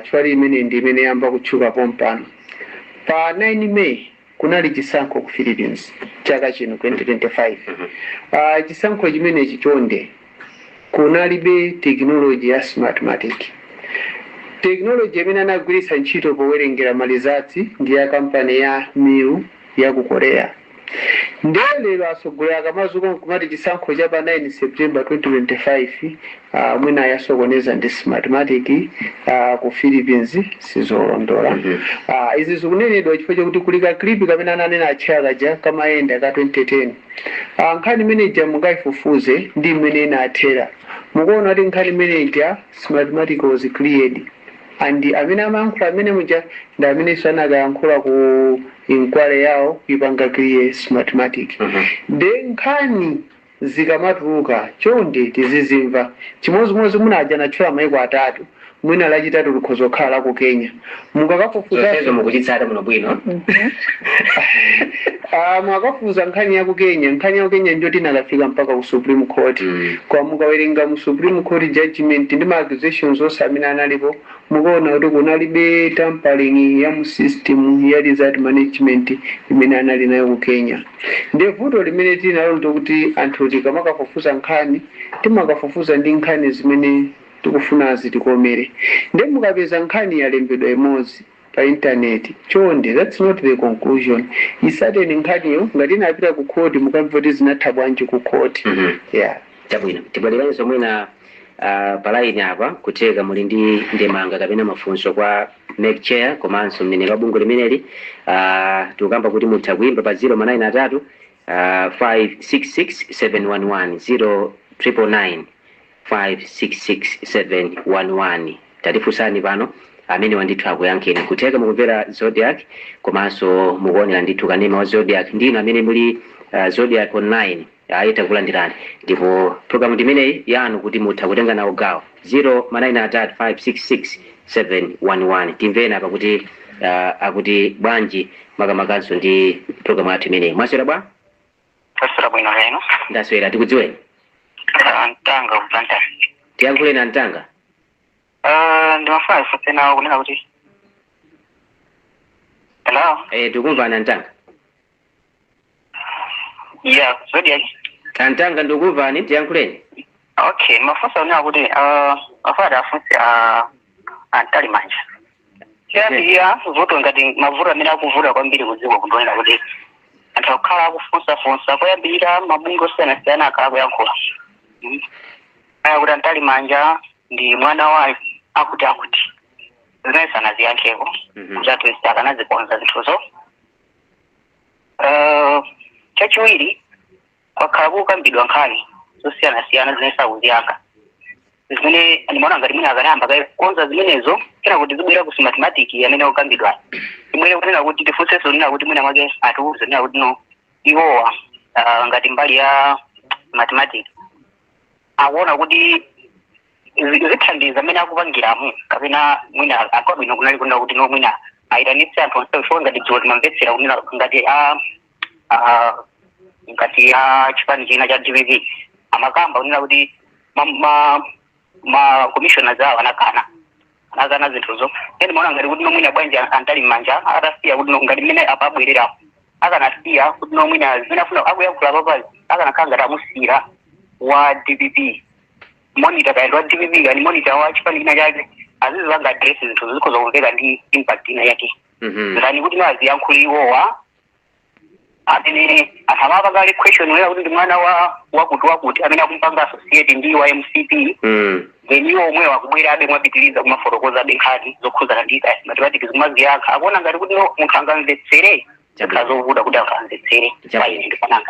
Chifukwa imene ndi imene yamba kutchuka pompano. Pa 9 May kunali chisankho ku Philippines chaka chino 2025. Chisankho chimenechi chonde kunalibe technology ya smartmatic. Technology imene anagwiritsa ntchito powerengera malizatsi ndi ya kampani ya Miu ya ku Korea. Lero asogolera akamazuka kumati chisankho cha pa 9 September 2025 mwina yasokoneza ndi smartmatic ku Philippines sizolondola. Izi zikunenedwa chifukwa chakuti kulika clip kamene ananena achakaja kamayenda ka 2010. Nkhani manager mungaifufuze ndi imene inathera. Mukuona kuti nkhani manager smartmatic was cleared. And amene amayankhula amene muja ndi amene sanakayankhula ku inquiry yawo ipanga clear smartmatic. Nkhani zikamatuluka chonde tizizimva chimozimozi munaja natchula maiko atatu mwina lachitatu likhoza kukhala ku Kenya mukakafufuza mukuchitsata muno bwino mwakafufuza nkhani ya ku Kenya njoti inakafika mpaka ku Supreme Court kwa mukawerenga mu Supreme Court judgment ndi ma accusations onse amene analipo mukaona kuti kunalibe tampering ya mu system ya result management imene anali nayo ku Kenya. Ndi vuto limene tinalo ndikuti anthu tikamakafufuza nkhani timakafufuza ndi nkhani zimene tikufuna zitikomere. Ndi mukapeza nkhani yalembedwa imodzi pa internet chonde that's not the conclusion. Isateni nkhaniyo ngati inapita ku court mukamva kuti zinatha bwanji ku court. Yeah. Chabwino tibweleranso mwina palaini apa kuteka muli ndi ndemanga kapena mafunso kwa Meg Chair komanso mneneri wa bungwe limeneli tikukamba kuti mutha kuimba pa 093 566 711 566 tatifunsani pano amene wandithu akuyankheni kuteka mukumvera Zodiac komanso mukuonera ndithu kanema wa Zodiac ndinu amene muli Zodiac online aita kulandirani ndipo program imeneyi yanu kuti mutha kutenga nawo gawo 093 566 timvena apa kuti akuti bwanji makamakanso ndi program yathu imeneyi. Mwaswera bwa? Taswera bwino leno. Ndaswera tikudziweni. Ntanga kupanta. Tiyankhule na Ntanga. Ndimafuna kupena kunena kuti. Hello. Tikumva na Ntanga. Yeah, Zodiac. Ntanga ndikukumvani tiyankhuleni. Okay, mafunso kunena kuti afada afunsi antali manja. Ya voto ngati mavuto amene akuvuta kwambiri kudziko kundonera kuti anthu akukhala akufunsa kuyambirira mabungwe osiyanasiyana akhala kuyankhula. Kuti antali manja ndi mwana wa akuti zimene sanaziyankheko kuzatu akanazikonza zinthuzo. Chachiwiri kwakhala kukambidwa nkhani zosiyanasiyana zimene sakuziyankha zimene ndimaona ngati mwina akanayamba kukonza zimenezo kena kuti zibwera ku smartmatic amene akukambidwa imene kunena kuti tifunsenso nena kuti mwina mwake atiuze nena kuti no iwowa ngati mbali ya mathematics akuona kuti zithandiza amene akupangiramo kapena mwina akwabwino kunali kunena kuti no mwina ayitanitse anthu onse ngati dziwo timamvetsera kunena ngati chipani china cha DPP amakamba kunena kuti ma commissioners awo anakana zinthuzo. Eni maona ngati kuti nomwina bwanji antali manja atasiya kuti ngati mmene apabwerera akanasiya kuti nomwina zimene afuna akuyankhula papazi akanakhala ngati amusiyira wa DPP monitor kaenda wa DPP kani monitor wa chipani china chake azizipanga address zinthuzo zikhoza kumveka ndi impact ina yake. Ngani kuti naziyankhula iwowa amene asamapakale question wera kuti mwana wakuti amene akumpanga associate ndi wa MCP then iwo omwe wakubwera abe mwapitiliza kumafotokoza abe nkhani zokhuzana ndi mathematics kumaziyankha akuona ngati kuti munthu angamvetsere chazovuta kuti angamvetsere paine ndipana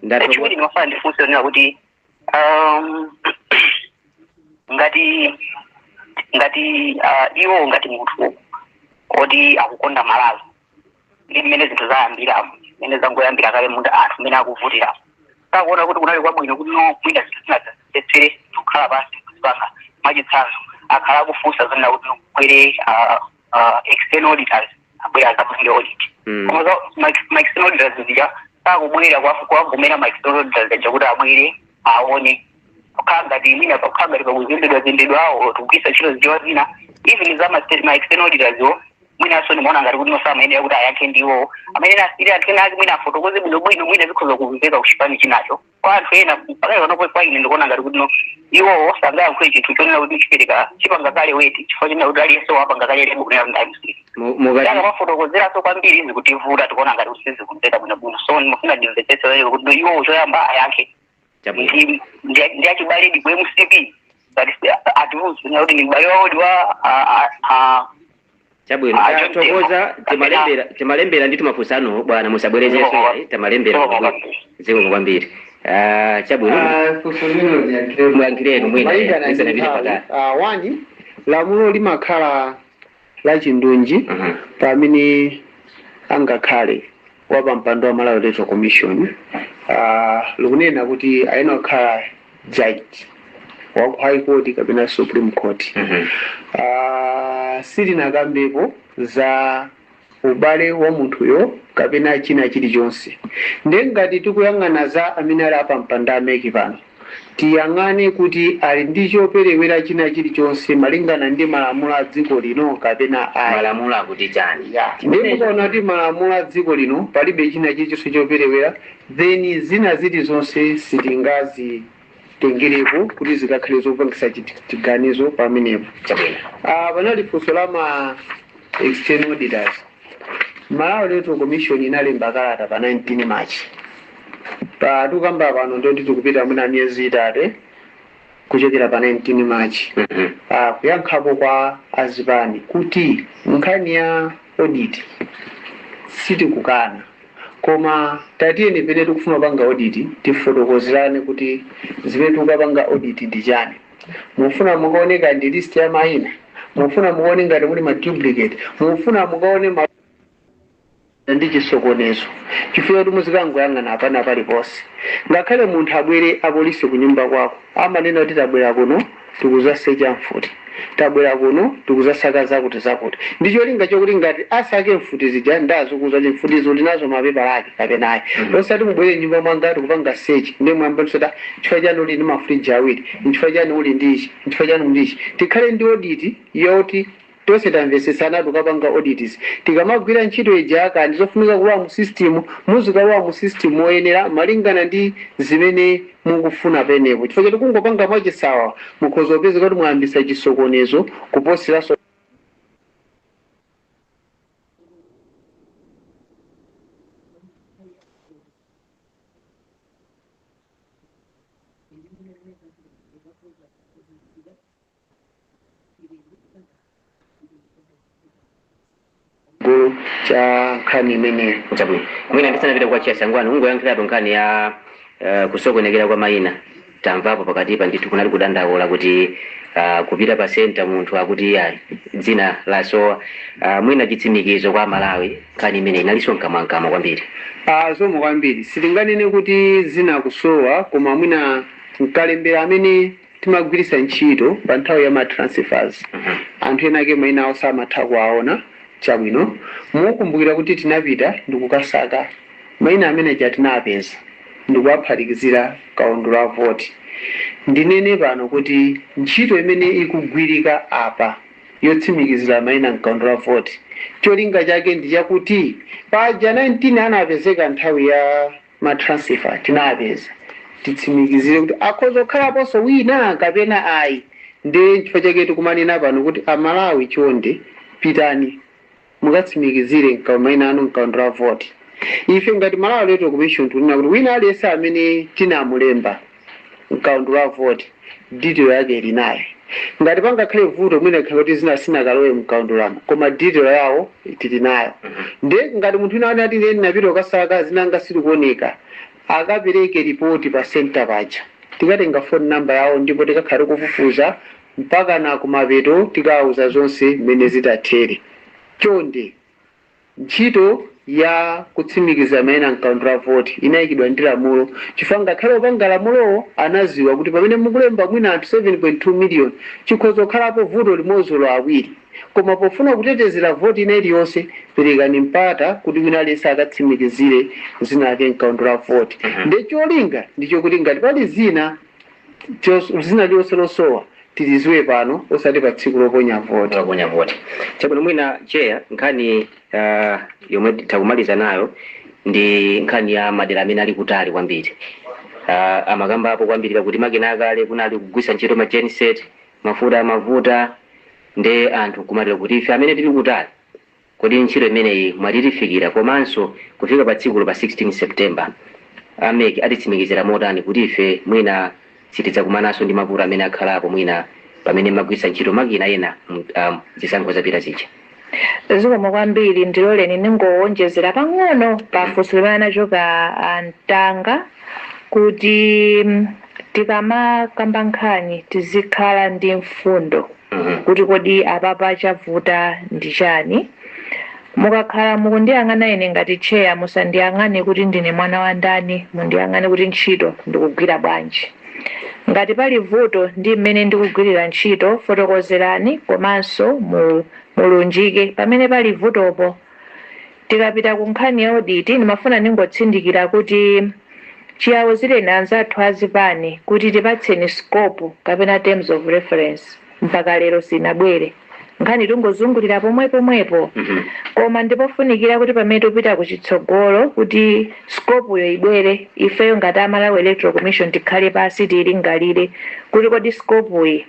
ngati chimene ndimafana ndifunse nena kuti ngati iwo ngati munthu kuti akukonda malazo ndi mmene zinthu zayambiramo ene zangoyambira kale munthu anthu mmene akuvutira takuona kuti kunali kwabwino kuti no mwina zinatsetsere kukhala basi kusipanga mwachitsanzo akhala akufunsa zonena kuti nokwere external auditors abwera akapange audit koma ma external auditors zija sakubwera kuwagomera ma external auditors aja kuti abwere aone kukhala ngati mwina pakukhala ngati pakuzembedwa awo tikugwisa ntchito zijawa zina even za ma external auditors yo mwina so nimuona ngati kuti nosama ene kuti ayankhe ndiwo amene nasiri anthu ena ake mwina afotokoze bwinobwino mwina zikhoza kumveka kuchipani chinacho kwa anthu ena pakali panopo kwa ine ndikuona ngati kuti iwo sangayankhule chinthu chonena kuti chipereka chipanga kale weti chifukwa chonena kuti aliyense wapanga kale lebo kunena kuti ndayimsiri aka mafotokozeranso kwambiri izi kutivuta tikuona ngati kuti sizikumveka bwinobwino so ndimafuna ndimvetsetse lero kuti iwo choyamba ayankhe ndi achibaledi ku MCP ativuze kuti ndi mbali wawo wa chabwino tokoza timalembera ndi tumafunso bwana musabwerezenso timalembera ziko kwambiri chabwino kusonero mwankirenu mwina isana vile pakati wani lamulo limakhala la chindunji pamene angakhale wapa mpando wa Malawi Electoral Commission likunena kuti ayena kukhala judge wa ku High Court kapena Supreme Court sitinakambepo za ubale wa munthuyo kapena china chilichonse ngati tikuyang'ana za amene ali apa mpando ameki pano tiyang'ane kuti ali ndi choperewera china chilichonse malingana ndi malamulo a dziko lino kapena ayi malamulo akuti chani ndikuona kuti malamulo a dziko lino palibe china chilichonse choperewera then zina zilizonse sitingazitengerepo kuti zikakhale zopangisa chiganizo pamenepo panali funso la ma external auditors. Malawi Electoral Commission inalemba kalata pa 19 March. Pa tukamba pano ndoti tikupita muna miyezi itatu kuchokera pa 19 March. Kuyankhapo kwa azipani kuti nkhani ya audit sitikukana. Koma tatiyeni pene tikufuna panga audit tifotokozerane kuti zimene tikupanga audit ndi chani. Mufuna mukaoneka ndi list ya mayina. Mufuna muone ngati muli ma duplicate. Mufuna mukaone ndi chisokonezo chifukwa kuti muzikangoyang'ana apana paliponse ngakhale munthu abwere apolisi ku nyumba kwako amanena kuti tabwera kuno tikuzasecha mfuti tabwera kuno tikuzasaka zakuti ndi cholinga chokuti ngati asake mfuti zija ndazokuza kuti mfutizo linazo mapepa ake kapenayi osati mubwere nyumba mwanga tikupanga search ndi mwamba nsota chifukwa chani uli ndi mafriji awiri chifukwa chani uli ndichi chifukwa chani ndichi tikhale ndi audit yoti tose tamvesesana tukapanga audits tikamagwira ntchito ijaka ndizofunika kuwa mu system muzikawa mu system oyenera malingana ndi zimene mukufuna penepo chifukwa kuti kungopanga mwachisawa mukhoza kupeza kuti mwayambisa chisokonezo kuposeraso cha nkhani imene chabwino mwina ndisana vile kwa chiasangwana ungoyankhirapo nkhani ya kusokonekera kwa mayina tamvapo pakatipa ndithu kunali kudandaula kuti kupita pa center munthu akuti ayi dzina lasowa mwina chitsimikizo kwa Malawi nkhani imene inalinso mkamwamkamwa kwambiri zomwe kwambiri sitinganene kuti zina kusowa koma mwina mkalembera amene timagwirisa ntchito pa nthawi ya ma transfers anthu ena ake mayina awo samatha kuwaona chabwino mukumbukira kuti tinapita ndikukasaka mayina amene tinapeza ndikuwaphatikizira kaundula wa voti ndinene pano kuti ntchito imene ikugwirika apa yotsimikizira mayina mkaundula wa voti cholinga chake ndi chakuti paja 19 anapezeka nthawi ya matransfer tinapeza titsimikizire kuti akhoza kukhalaponso wina kapena ayi ndi chifukwa chake tikumanena pano kuti Amalawi chonde pitani mukatsimikizire mayina anu mkaundula wa voti ife ngati Malawi Electoral Commission tunena kuti wina aliyense amene tinamulemba mkaundula wa voti detail yake ili naye ngati pangakhale vuto mwina khale kuti zina sinakalowe mkaundulamo koma detail yawo tili nayo ndi ngati munthu wina anati ine napita kukasaka zinanga silikuoneka akapereke ripoti pa center paja tikatenga phone number yawo ndipo tikakhale kufufuza mpaka na kumapeto tikauza zonse mmene zitathere chonde ntchito ya kutsimikiza mayina mkaundula voti inayikidwa ndi lamulo chifukwa ngakhale opanga lamulowo anaziwa kuti pamene mukulemba mwina anthu 7.2 million chikhoza kukhalapo vuto limodzi lo awiri koma pofuna kutetezera voti ina iliyonse perekani mpata kuti wina aliyense akatsimikizire zina ake mkaundula voti ndi cholinga ndicho kuti ngati pali zina liyonse losowa tiliziwe pano osati pa tsiku loponya voti. loponya voti. Chabwino mwina cheya nkhani yomwe takumaliza nayo ndi nkhani ya madera amene ali kutali kwambiri. Amakambapo kwambiri kuti makina akale kunali kugwisa ntchito ma genset, mafuta amavuta ndi anthu kumatira kuti ife amene tili kutali kodi ntchito imeneyi mwatitifikira, komanso kufika pa tsiku pa 16 September ameki atitsimikizira motani kuti ife mwina sitidzakumananso ndi mavuto amene akhalapo mwina pamene magwisa ntchito makina ena zisankho zapita zija. Zikomo kwambiri ndiloleni ningowonjezera pang'ono pa funso limene anachoka Antanga kuti tikamakamba nkhani tizikhala ndi mfundo kuti kodi apapa chavuta ndi chani. Mukakhala mukundiyang'ana ine ngati cheya musandiyang'ane kuti ndine mwana wa ndani, mundiyang'ane kuti ntchito ndikugwira bwanji. Ngati pali vuto ndi mmene ndikugwirira ntchito fotokozerani komanso mulunjike pamene pali vutopo. Tikapita ku nkhani ya audit ndimafuna ningotsindikira kuti chiyawo zileni anzathu azipani kuti tipatseni scope kapena terms of reference mpaka lero sinabwere. Nkhani tungozungulira pomwepo koma ndipofunikira kuti pamene tupita kuchitsogolo kuti scope yo ibwere, ifeyo ngati Malawi Electoral Commission tikhale pasi tilingalire kuti kodi scope iyi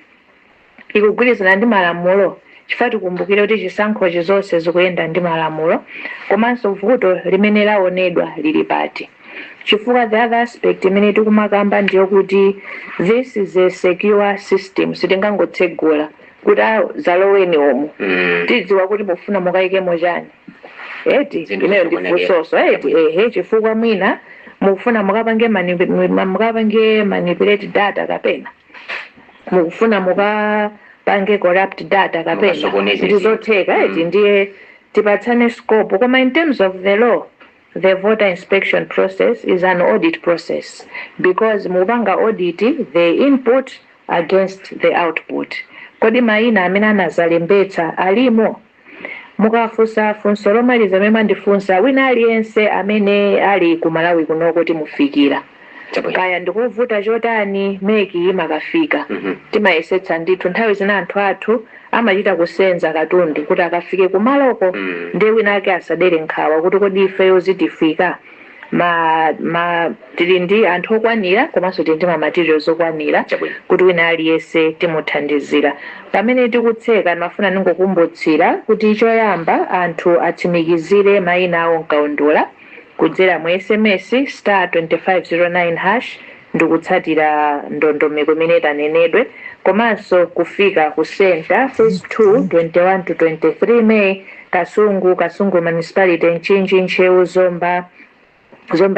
ikugwirizana ndi malamulo, chifukwa tikumbukire kuti chisankho zonse zikuyenda ndi malamulo, komanso vuto limene laonedwa lili pati. Chifukwa the other aspect imene tikumakamba ndiyo kuti this is a secure system, sitingangotsegula kuti zaloweni omu tidziwa kuti mufuna mukayikemo chani. Ineyo ndifunsoso chifukwa mwina mukufuna mukapange manipulate data kapena mukufuna mukapange corrupt data kapena ndizotheka ndiye tipatsane scope. Koma in terms of the law, the voter inspection process is an audit process because mupanga audit the input against the output. Kodi mayina amene anazalembetsa alimo? Mukafunsa funso lomaliza amene ndifunsa wina aliyense amene ali ku Malawi kuno kuti mufikira kaya ndikuvuta chotani meki imakafika timayesetsa ndithu nthawi zina anthu athu amachita kusenza katundu kuti akafike kumaloko ndi wina ake asadere nkhawa kuti kodi ifeyo zitifika tili ndi anthu okwanira komanso tili ndi materials okwanira kuti wina aliyense timuthandizira. Pamene tikutseka mafuna ningokumbutsira kuti choyamba anthu atsimikizire mayina awo nkaundula kudzera mu SMS *2509# ndikutsatira ndondomeko imene tanenedwe, komanso kufika ku center phase 2 21 to 23 May Kasungu Municipality, Nchinji, Nchewu, Zomba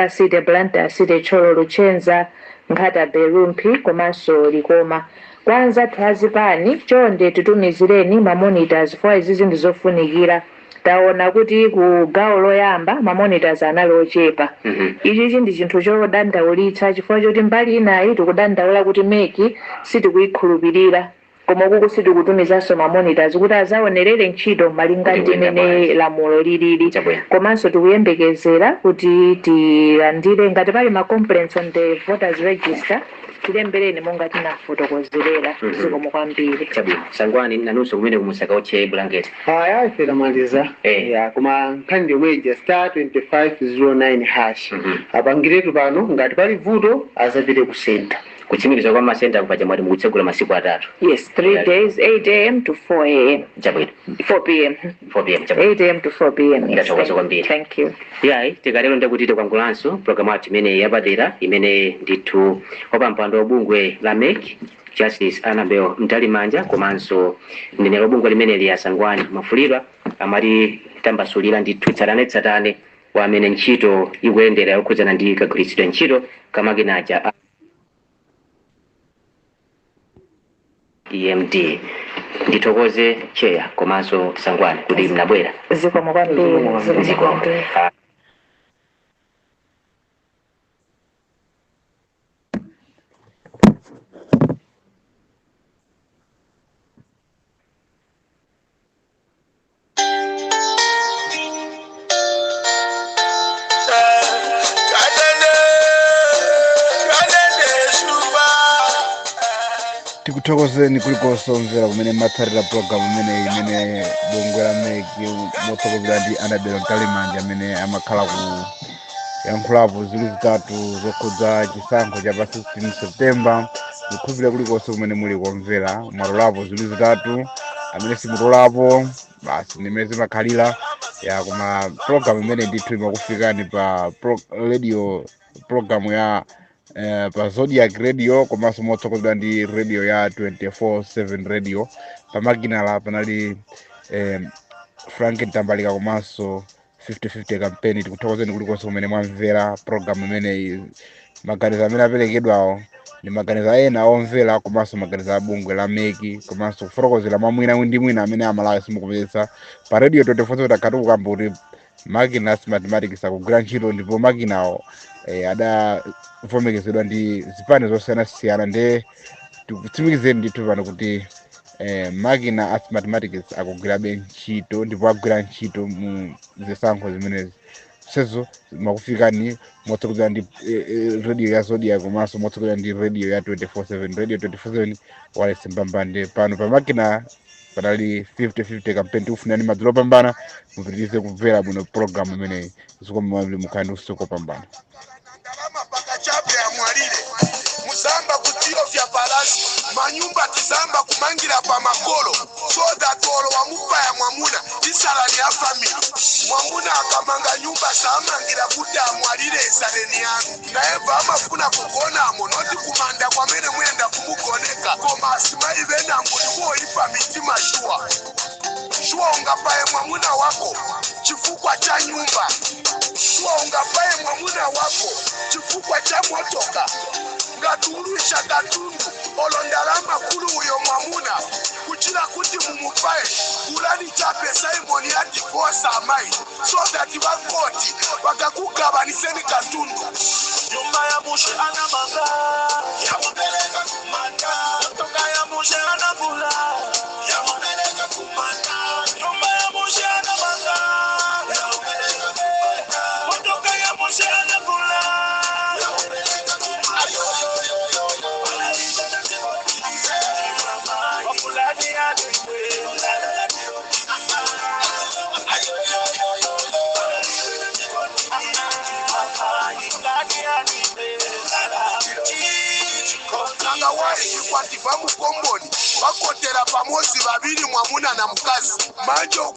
City, Blantyre City, Cholo, Luchenza, Nkhata, Berumpi komanso Likoma. Kwanza twazipani chonde tutumizireni mamonitors for izizi ndizofunikira. Taona kuti ku gawo loyamba mamonitors anali ochepa. Ichi ndi chinthu chodandaulitsa chifukwa choti mbali inayi tikudandaula kuti meki sitikuyikhulupirira koma kuku sitikutumizanso mamonitors kuti azaonerere ntchito malinga ndi mmene lamulo lilili. Komanso tikuyembekezera kuti tilandire ngati pali ma complaints on the voters register tilembereni monga tinafotokozerera. Zikomo kwambiri. Sangwani nanunso kumene kumusaka oche blanket. Ife tamaliza. Koma nkhani yomwe *2509#. Apangiretu pano ngati pali vuto azapite ku center. Kuchimikiza kwa masenta kupaja mwati mukutsegula masiku atatu. Yes, 3 days, 8 a.m. to 4 a.m. 4 p.m. 8 a.m. to 4 p.m. Yes, thank you. Tikalero ndekutite kwangulanso programu ati imene yapadera imene ndithu wapampando wabungwe la MEC Justice Annabel Mtalimanja komanso mneneri wabungwe limene liya Sangwani Mafulirwa amati tambasulira ndithu tsatane wa amene ntchito ikuyendera yokhudzana ndi kagwiritsidwe ntchito kamakinaja EMD. Ndithokoze cheya komanso Sangwani kuti mnabwera. Zikomo kwambiri. ndikuthokozeni kulikonse kumene matsatira programu imene bungwe la meki motsogoleredwa ndi Anabel Mkalimanja amene amakhala ku yankhulapo ziwiri zitatu zokhudza chisankho cha pa 16 September. Ndikukhulupirira kulikonse kumene muli kumvera mwatolapo ziwiri zitatu, amene simutolapo basi ndimene zimakhalira ya kuma programu imene ndithu imakufikani pa radio programu ya pa Zodiac Radio komanso motsogoleredwa ndi radio ya 24/7 radio. Pamakina panali Frank Ntambalika komanso 50-50 campaign. Tikuthokozeni kulikonse kumene mwamvera programu imeneyi. Maganizo amene aperekedwawo ndi maganizo ena omvera komanso maganizo a bungwe la meki komanso kufotokozera mwamwina ndi mwina amene amalawi simukupeza pa radio 24 takati kukamba kuti makina mathematics akugwira ntchito, ndipo makinawo adavomerezedwa ndi zipani zosiyanasiyana. Nde tikutsimikizeni ndithu pano kuti makina mathematics akugwirabe ntchito ndipo agwira ntchito mu zisankho zimenezi. Sezo makufikani motsogoleredwa ndi radio ya Zodiac komanso motsogoleredwa ndi radio ya 24/7 radio 24/7 Wallace Mbambande. Pano pamakina panali 50-50 campaign. Tikufunani madzulo opambana, mupitirize kumvera bwino programu imeneyi. Zikomo mukhale ndi usiku opambana. Muzamba kutio vya balasi manyumba tizamba kumangira pa makolo soda tolo wa mupa ya mwamuna isala ni ya family. Mwamuna akamanga nyumba samangira kuti amwalire esaleni yanu na eva amafuna kugona monoti kumanda kwa mene mwenda kumugoneka koma asimai vena mbuli kuoipa mitima shua ungapaye mwamuna wako chifukwa cha nyumba, shua ungapaye mwamuna wako chifukwa cha motoka ngaturuisha katundu olondalama kulu uyo mwamuna kuchira kuti mumupaye kulani chape Simon ya divorce amai so that vakoti vakakugabaniseni katundu. Nyumba ya mushe anamanga yamupeleka kumanda, toka ya mushe anabula yamupeleka kumanda. Nyumba ya mushe anamanga yamupeleka kumanda, toka ya mushe anabula yamupeleka kumanda. Kwa tifamu komboni wakotera pamosi babiri mwamuna na mkazi manjo